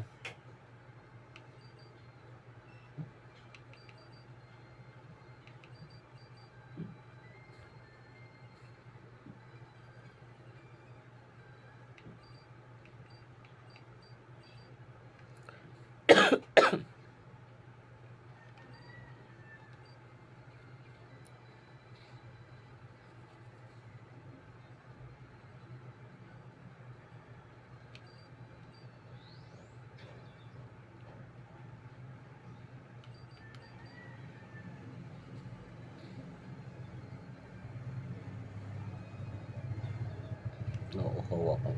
Nauuhaw ako.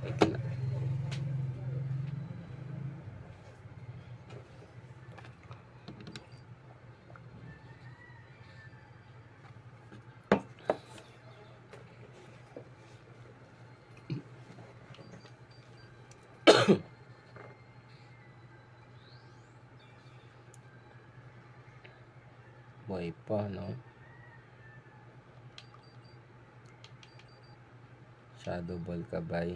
Wait lang. Buhay pa, no? Shadow ball kabay.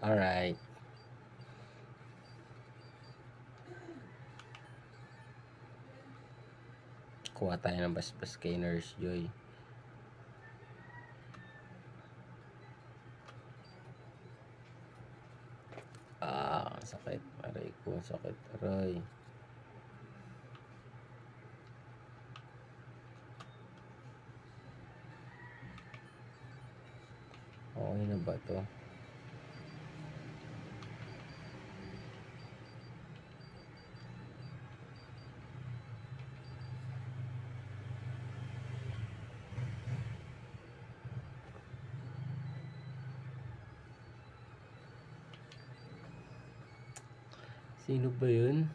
Alright. Kuha tayo ng basbas kay Nurse Joy. Sakit. Aray ko, sakit. Aray. Okay na ba to? Sino ba yun?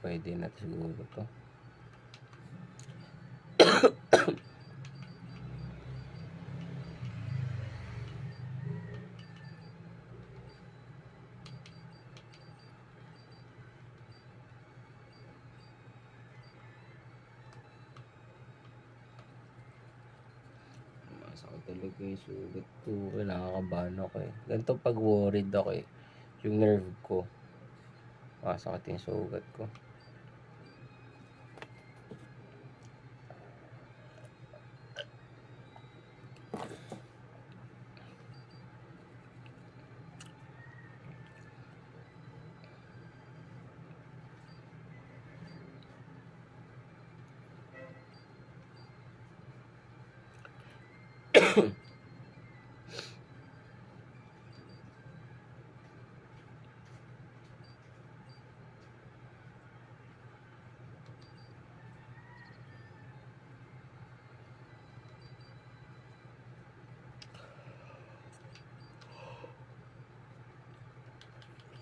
Pwede na siguro to. Masakit talaga yung sugat ko. Nakakabahan ako eh. Ganito pag worried ako eh. Yung nerve ko. Masakit yung sugat ko.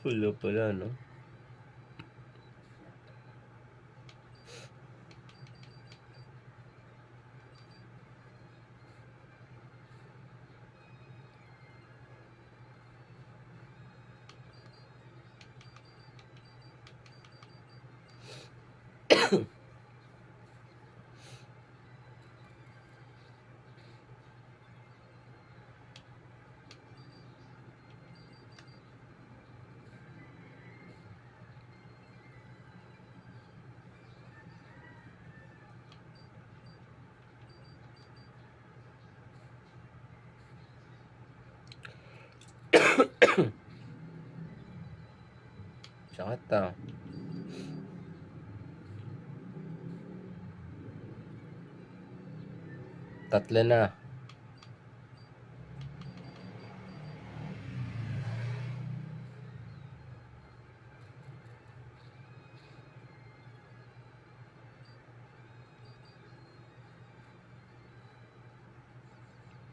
Wala pala, no? Sakit ah. Tatlo na.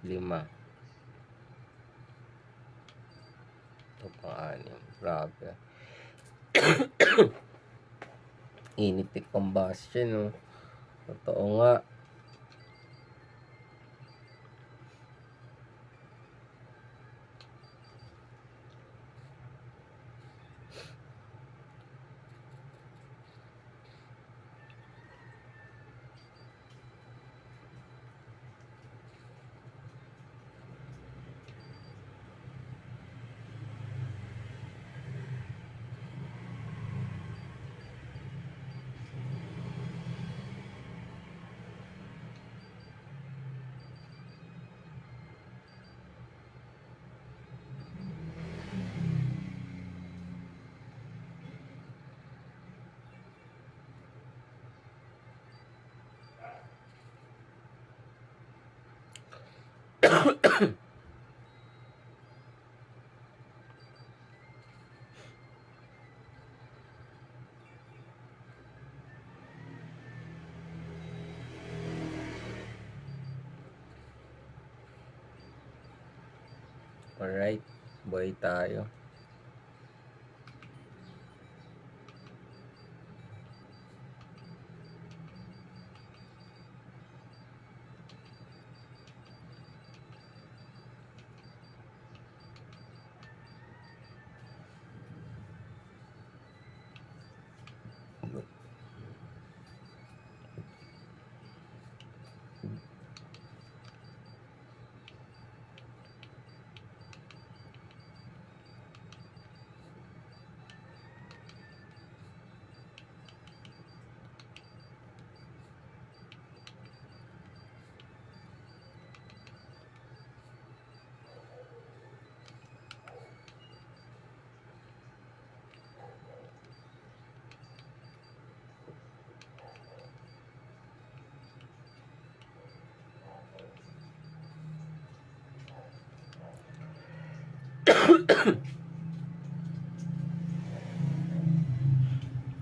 Lima. Ito pang-anim. Grabe. Init ni combustion, no? Totoo nga. Alright, buhay tayo.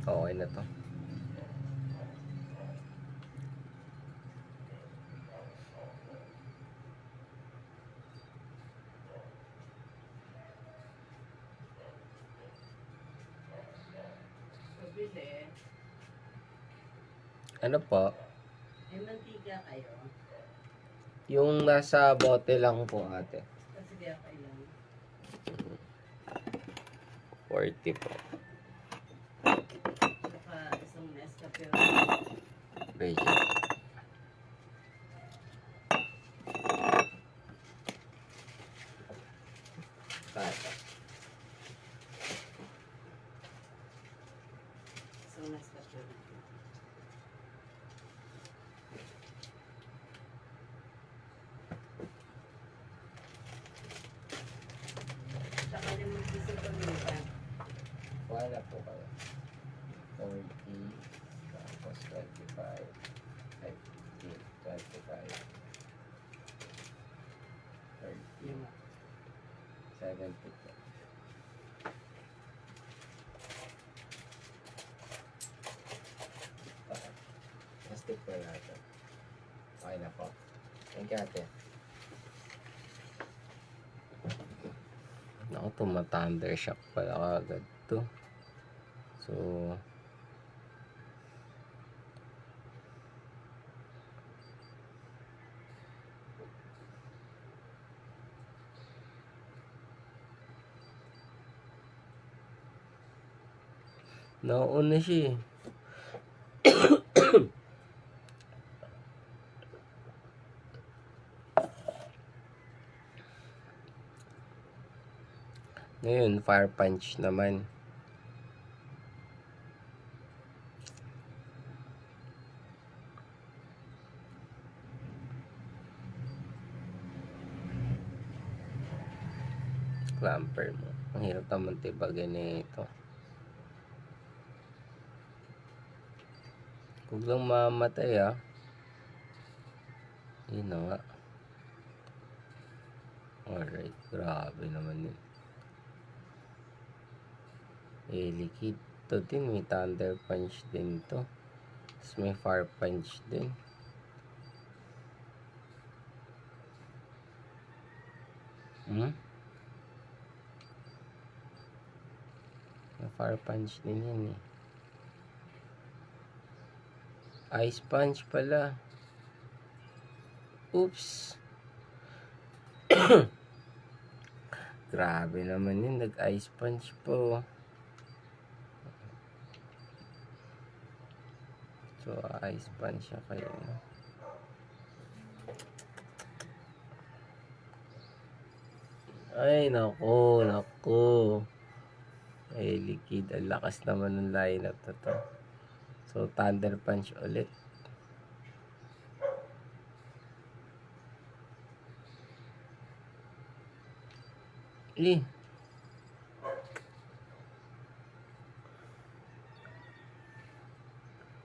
Okay na to. Pabili. Ano po? May mantika kayo. Yung nasa bote lang po, ate. Kasi di ako ilang. 40 po. Saka isang Nescafe. Reggie. Tata. Isang Nescafe. Saka limang piso paminta. Wala po kayo. 40, tapos 25, 50, 25, 30, Lima. 70 po. Okay. Plastic po natin. Okay na po. Thank you, ate. Ako, tuma-thunder shock pala kagad to. So, nauuna siya eh. Ngayon, fire punch naman. Clamper mo. Ang hirap naman tibagin ito. Huwag lang mamatay ah. Yun na nga. Alright, grabe naman yun. Likid to din, may thunder punch din to. Tapos may fire punch din. May fire punch din yun eh. Ice punch pala. Oops. Grabe naman yun. Nag-ice punch po. So, ice punch siya kayo. Ay, naku, naku. Ay, likid. Ang lakas naman ng lineup na to. So, Thunder Punch ulit. Eh.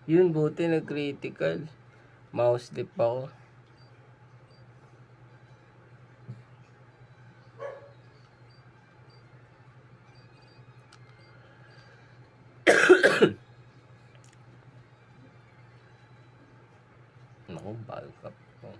Yun, buti nag-critical. Mouse slip ako. Naku, bulk up po.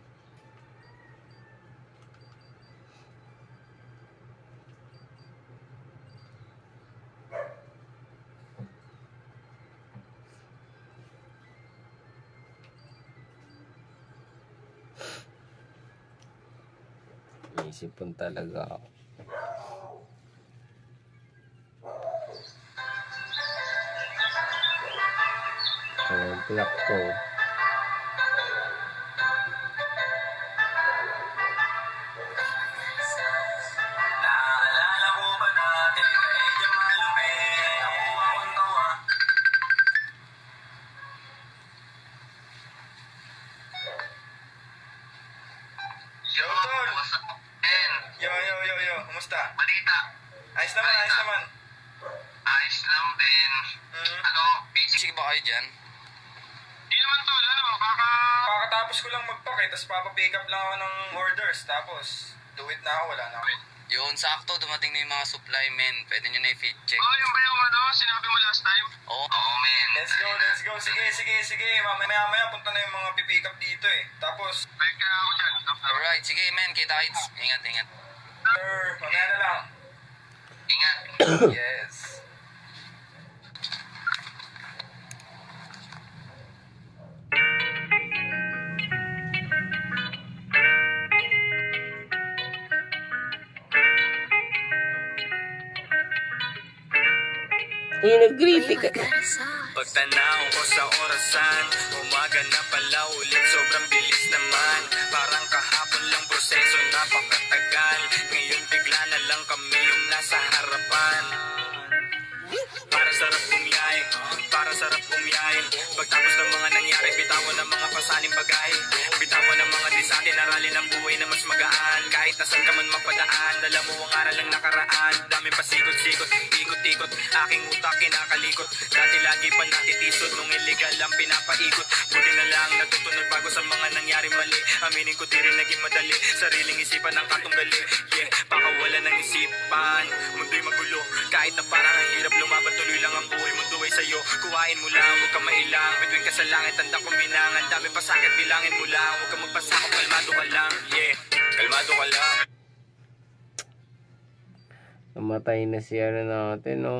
Isipon talaga ako. Black po. Naalala mo ba natin medyo malupi ang uwawang tawa? Yo, Tol! Yo. Kumusta? Balita. Ayos naman. Ayos lang din. Ano, busy ba kayo dyan? Di naman tol, Kakatapos ko lang magpake, tapos papapick up lang ako ng orders, tapos do it na ako, wala na ako. Yun, sakto, dumating na yung mga supply, men. Pwede nyo na i-fit check. Yung ba yung sinabi mo last time? Oo. Oo, men. Let's go. Sige. Mamaya punta na yung mga pipick up dito eh. Tapos, Balik ka ako dyan. Alright, sige, men. Kita-kits. Ingat. sir, mamaya na lang. Ingat. Yes. Nag-critical. Pagtanaw ko sa orasan, umaga na pala ulit, sobrang bilis naman. Parang kahapon lang proseso, napakatagal. Ngayon bigla na lang kami yung nasa harapan. Para sarap bumiyahin. Pagtapos ng mga nangyari, bitawan ng mga pasaning bagay. Bitawan ng mga di sa atin, aralin ang buhay na mas magaan. Kahit nasan ka man mapadaan, dala mo ang aral ng nakaraan. Daming pasikot-sikot, ikot-ikot, aking utak kinakalikot. Dati lagi pa natitisod, nung illegal lang pinapaikot. Buti na lang natutunan bago sa mga nangyari mali. Aminin ko di rin naging madali, sariling isipan ng katunggali. Yeah, pakawala ng isipan, mundo'y magulo. Kahit na parang ang hirap lumaban, tuloy lang ang buhay, mundo ay sa'yo. Kuhain mo lang, huwag kang mailang. Bituin ka sa langit, tanda kuminangan. Dami pa sakit, bilangin mo lang. Huwag kang magpasakop, kalmado ka lang. Yeah, kalmado ka lang. Namatay na si ano natin, no?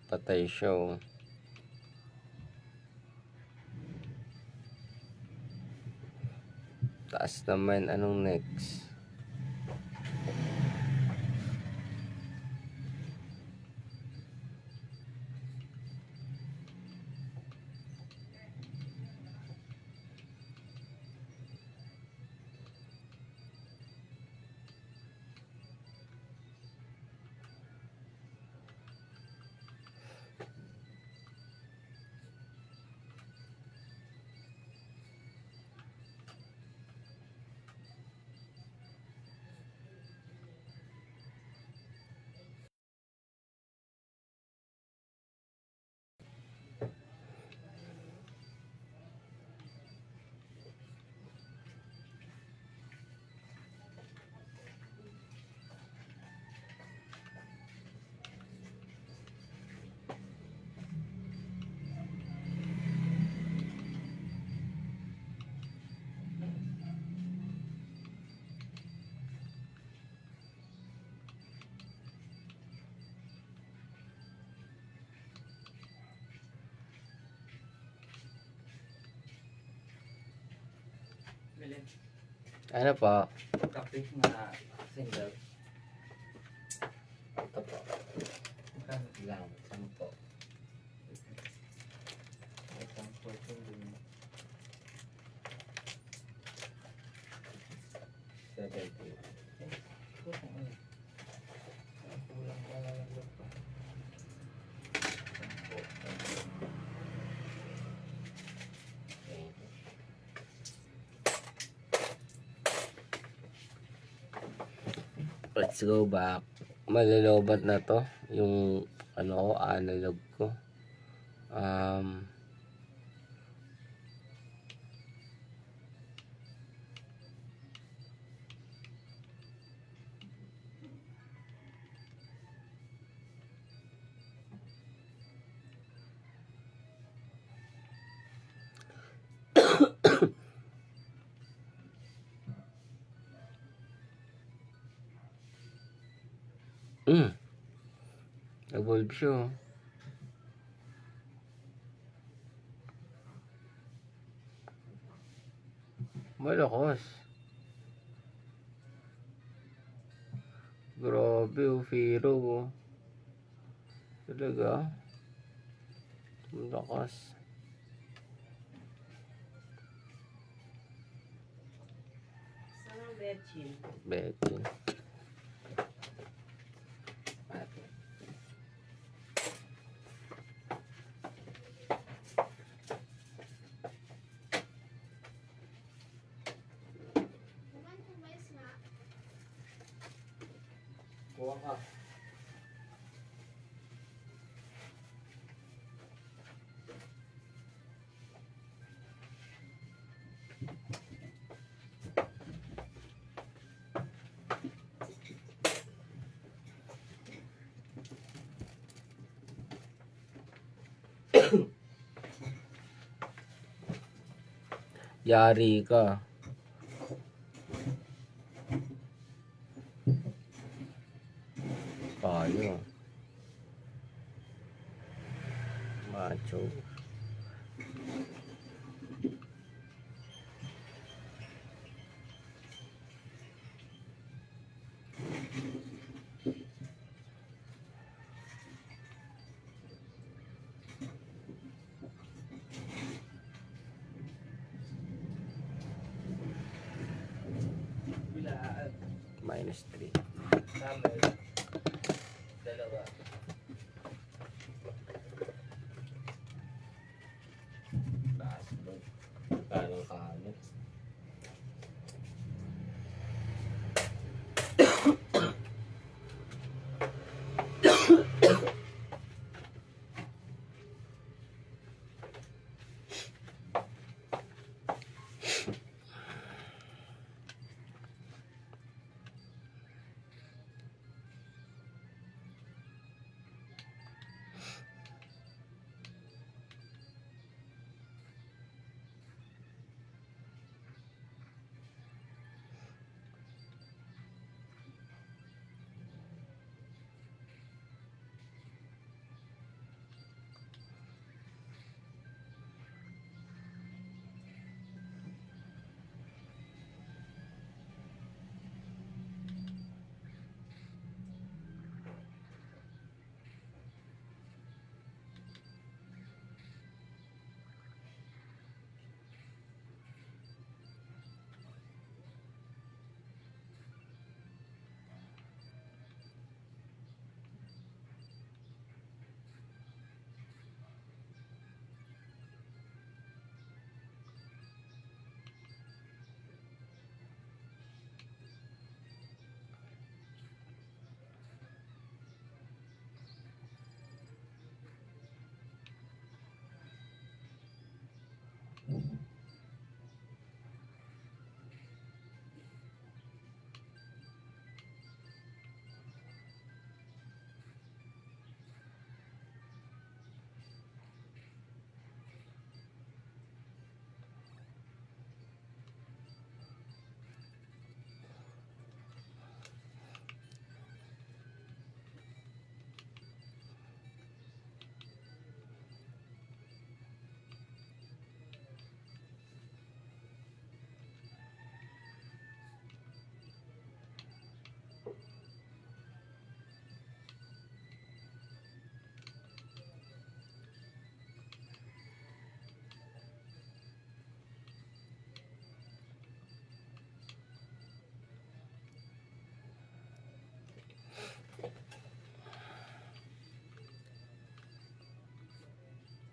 Patay show. Taas naman, anong next? bibili? Ano po? Kape na single. Ito po. Magkano? Lang. 10 po. Isang portion din. 70. Kusang ano? Kulang wala lang pa. 10 po. Let's go back. Malalobat na to. Yung ano ko, analog ko. Nag-bulb siya. Oh. Malakas. Grabe, oh, Firo. Oh. Talaga. Malakas. Saan ang betchin? Betin. Kumain kong mais nga. Kuha ka. Yari ka. Paano? Macho. Bilaan. -3. Number. Dalawa. Taas mo. Parang kaano.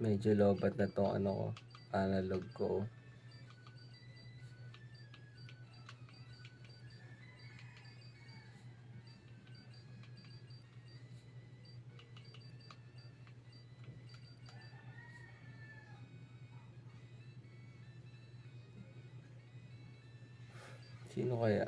Medyo lobat na tong ano ko, analog ko. Sino kaya?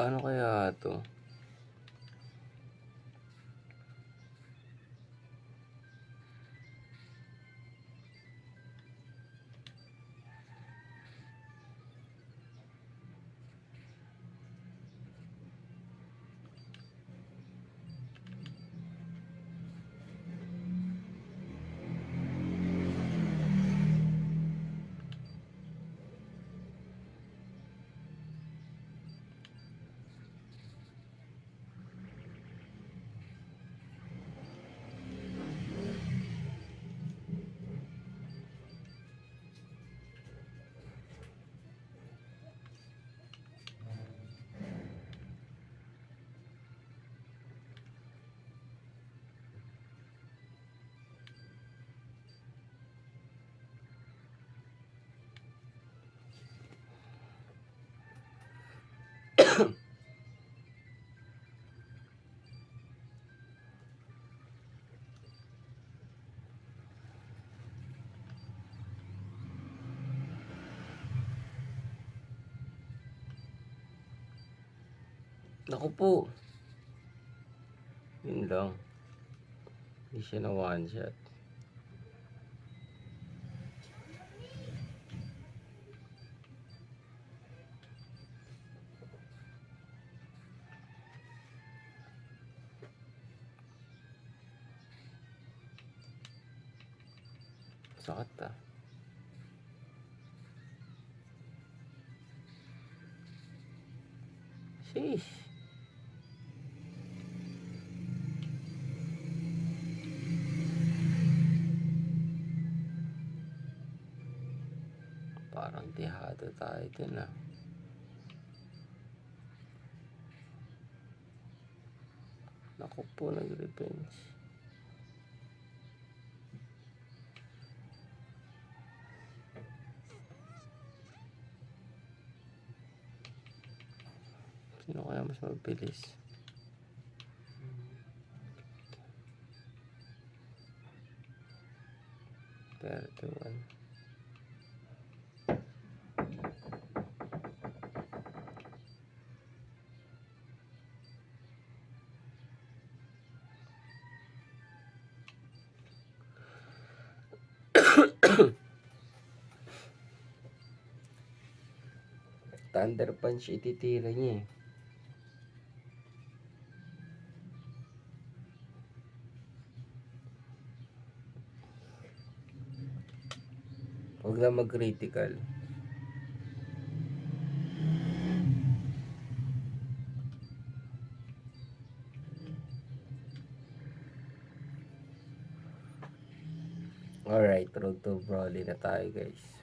Paano kaya to? Naku po. Yun lang. Hindi siya na one shot. Sakit ah. Sheesh. Parang tihado tayo dun ah. Naku po, nag-revenge. Sino kaya mas mabilis? One. Thunder Punch ititira niya eh. Huwag na mag-critical. Alright, road to Broly na tayo guys.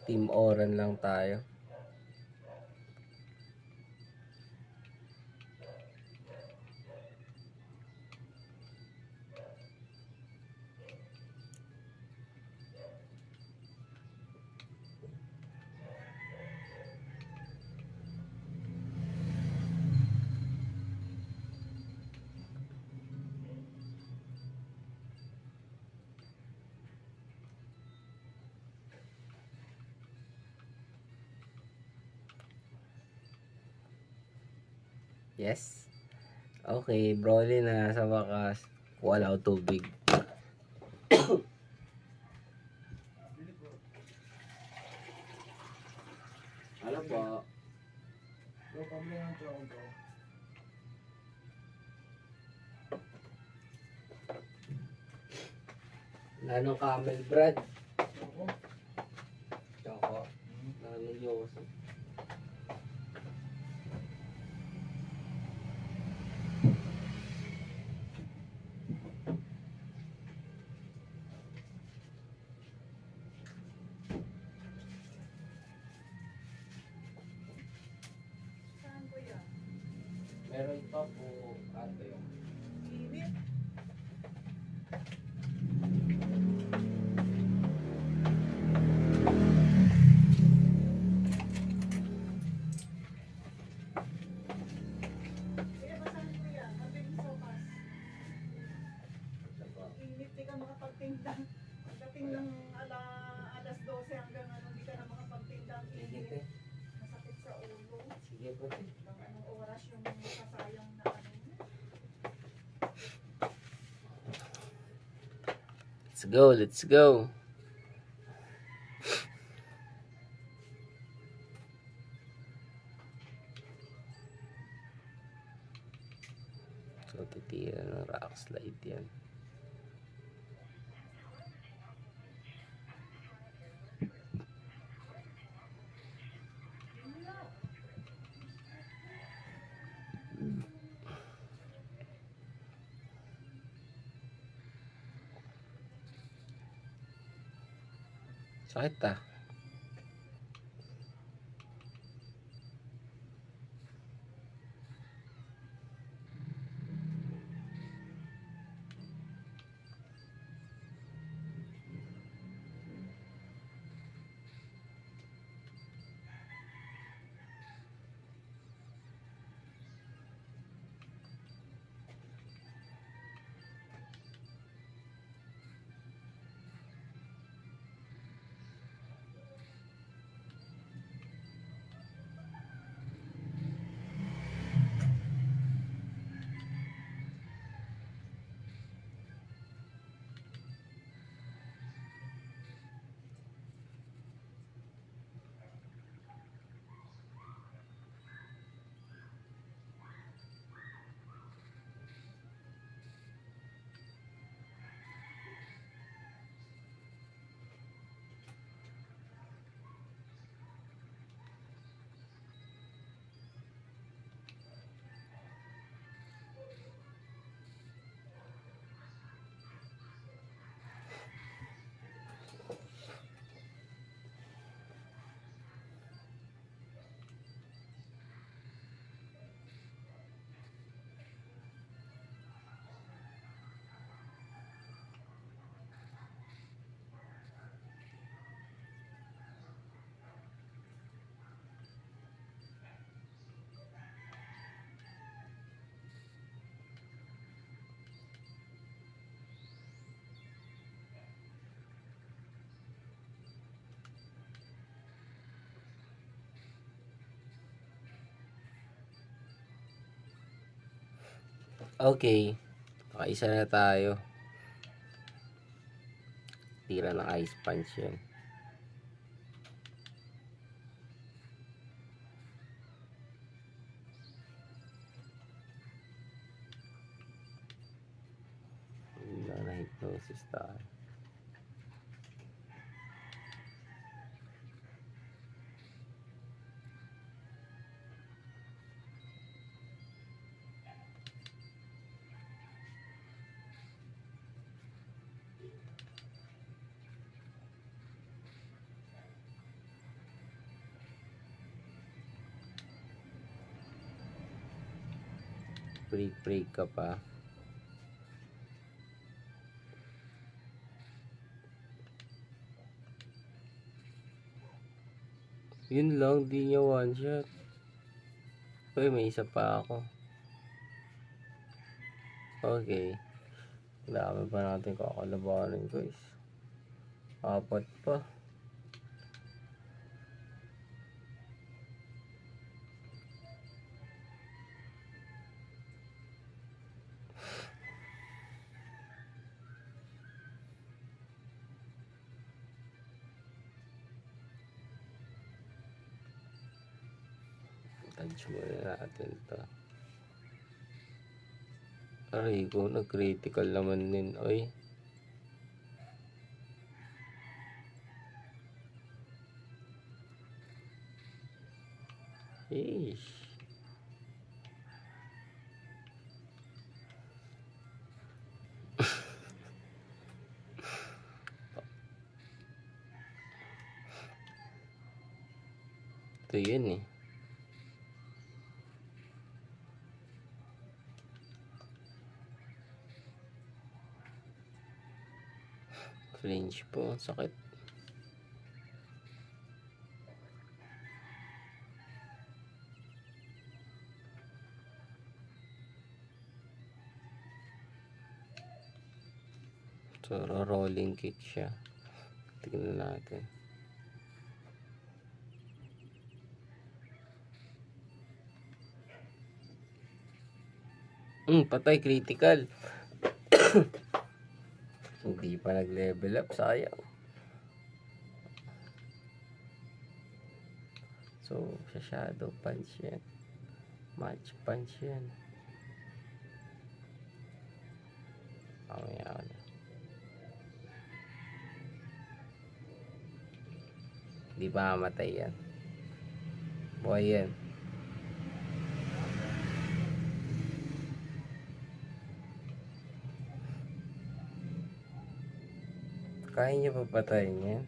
Team Oran lang tayo. Yes. Okay, Broly na sa wakas. Wala ako tubig. Ano po? Bro, pabili ng choco bro. Nano camel bread? Choco? Choco. Nano yoso? Saan ko yan? Meron pa po ate. Init. Kaya basahin ko yan. Mabilis sa pas. Init, di ka makapagtindang. Pagdating ng alas 12 hanggang ano, di ka na makapagtindang. Sige Init. te. Masakit sa ulo. Sige po te. Ng anong oras yung sasayang na ano. Let's go, let's go. So, titira ng rock slide yan. Sakit ah. Okay. Nakaisa na tayo. Tira ng ice punch yan. Na-hypnosis tayo. Break ka pa. Yun lang, di niya one shot. Uy, may isa pa ako. Okay. Dami pa natin kakalabanin, guys. 4 pa. Touch muna natin to. Aray ko, nag-critical naman din. Oy. Sheesh. Ito yun eh. Flinch po, sakit. So, rolling kick siya. Tingnan natin. Patay, critical. Hindi pa nag-level up, sayang. So, sa shadow punch yan. Match punch yan. Ayan. Hindi pa mamatay yan. Buhay yan. Kaya niya papatayin yan.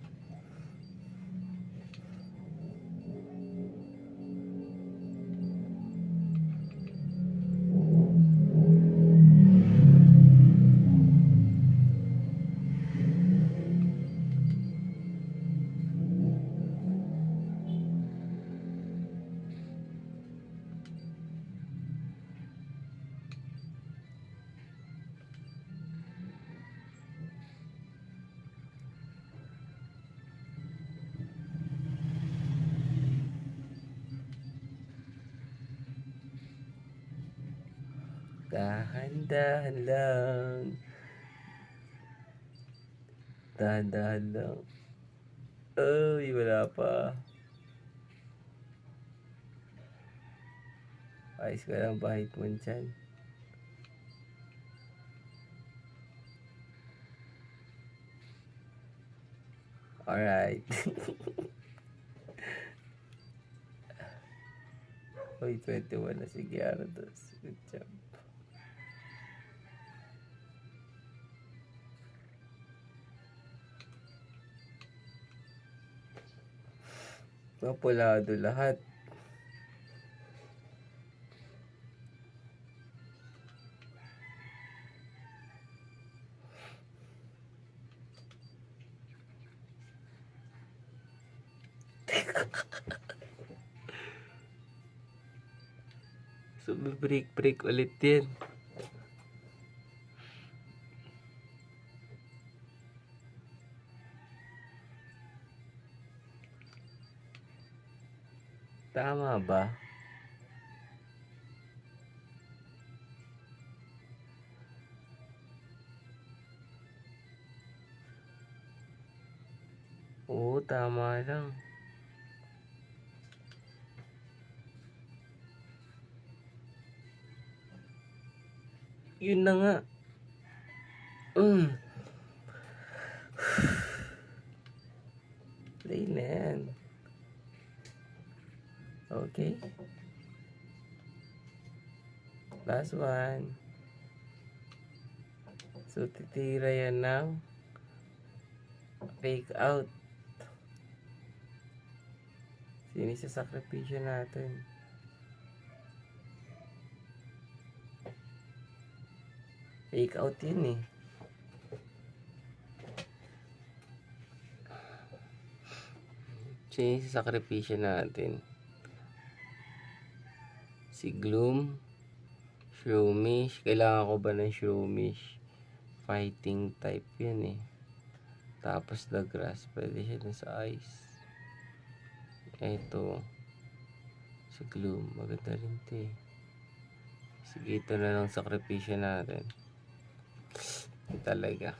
Dahan-dahan lang. Dahan-dahan lang. Ay, wala pa. Ayos ka lang ba, Hitman Chan? Alright. Uy, 21 na si Gyarados. Good job. Mapulado lahat. So, break ulit yan. Tama ba? Oo, tama lang. Yun na nga. Play na yan. Okay. Last one. So, titira yan ng fake out. Sino sa sakripisyo natin? Fake out yun eh. Sino sa sakripisyo natin? Si Gloom. Shroomish. Kailangan ko ba ng Shroomish? Fighting type yun eh. Tapos the grass. Pwede siya dun sa ice. Eto. Si Gloom. Maganda rin ito eh. Sige, ito na lang sakripisyo natin. Ito talaga.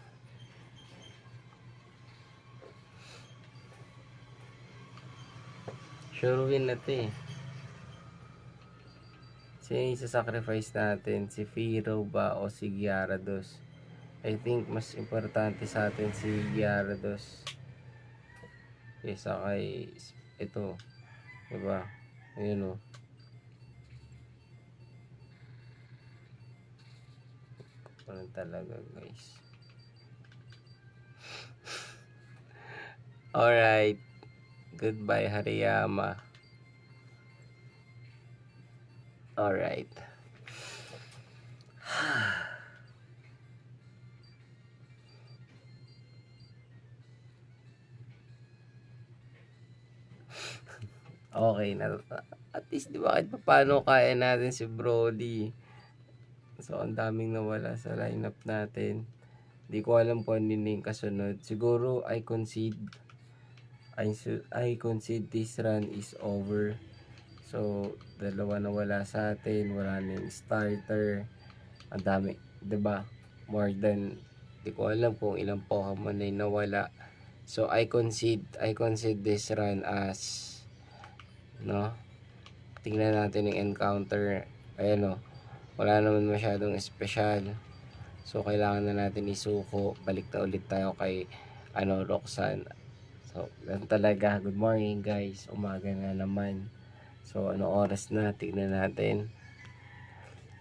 Sure win na ito eh. Sino yung sacrifice natin? Si Firo ba o si Gyarados? I think mas importante sa atin si Gyarados kaysa kay ito. Diba? Ayun o. Ano talaga guys. Alright. Goodbye Hariyama. Alright. Okay na. At least di ba kahit paano kaya natin si Brody. So ang daming nawala sa lineup natin. Di ko alam kung ano yung kasunod. Siguro I concede this run is over. So, dalawa na wala sa atin, wala na yung starter. Ang dami, 'di ba? More than, di ko alam kung ilang Pokemon na yung nawala. So, I concede this run as, no? Tingnan natin yung encounter. Ayan o, wala naman masyadong special. So, kailangan na natin isuko. Balik na ulit tayo kay, Roxanne. So, ganun talaga. Good morning guys. Umaga na naman. So, ano oras na? Tignan natin.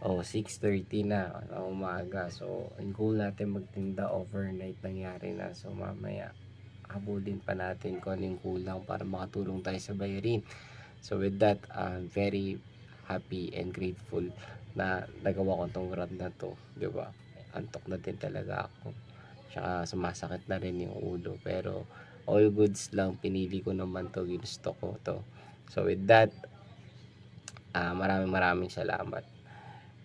6:30 na. Umaga. So, ang goal natin magtinda overnight nangyari na. So, mamaya, habulin pa natin kung anong kulang para makatulong tayo sa bayarin. So, with that, I'm very happy and grateful na nagawa ko tong run na to. Diba? Antok na din talaga ako. Tsaka sumasakit na rin yung ulo. Pero, all goods lang. Pinili ko naman to. Ginusto ko to. So, with that, maraming salamat.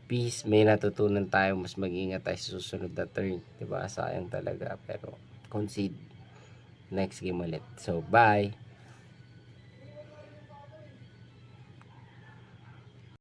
Peace, may natutunan tayo, mas mag-ingat tayo sa susunod na turn, diba? Sayang talaga, pero concede next game ulit. So bye.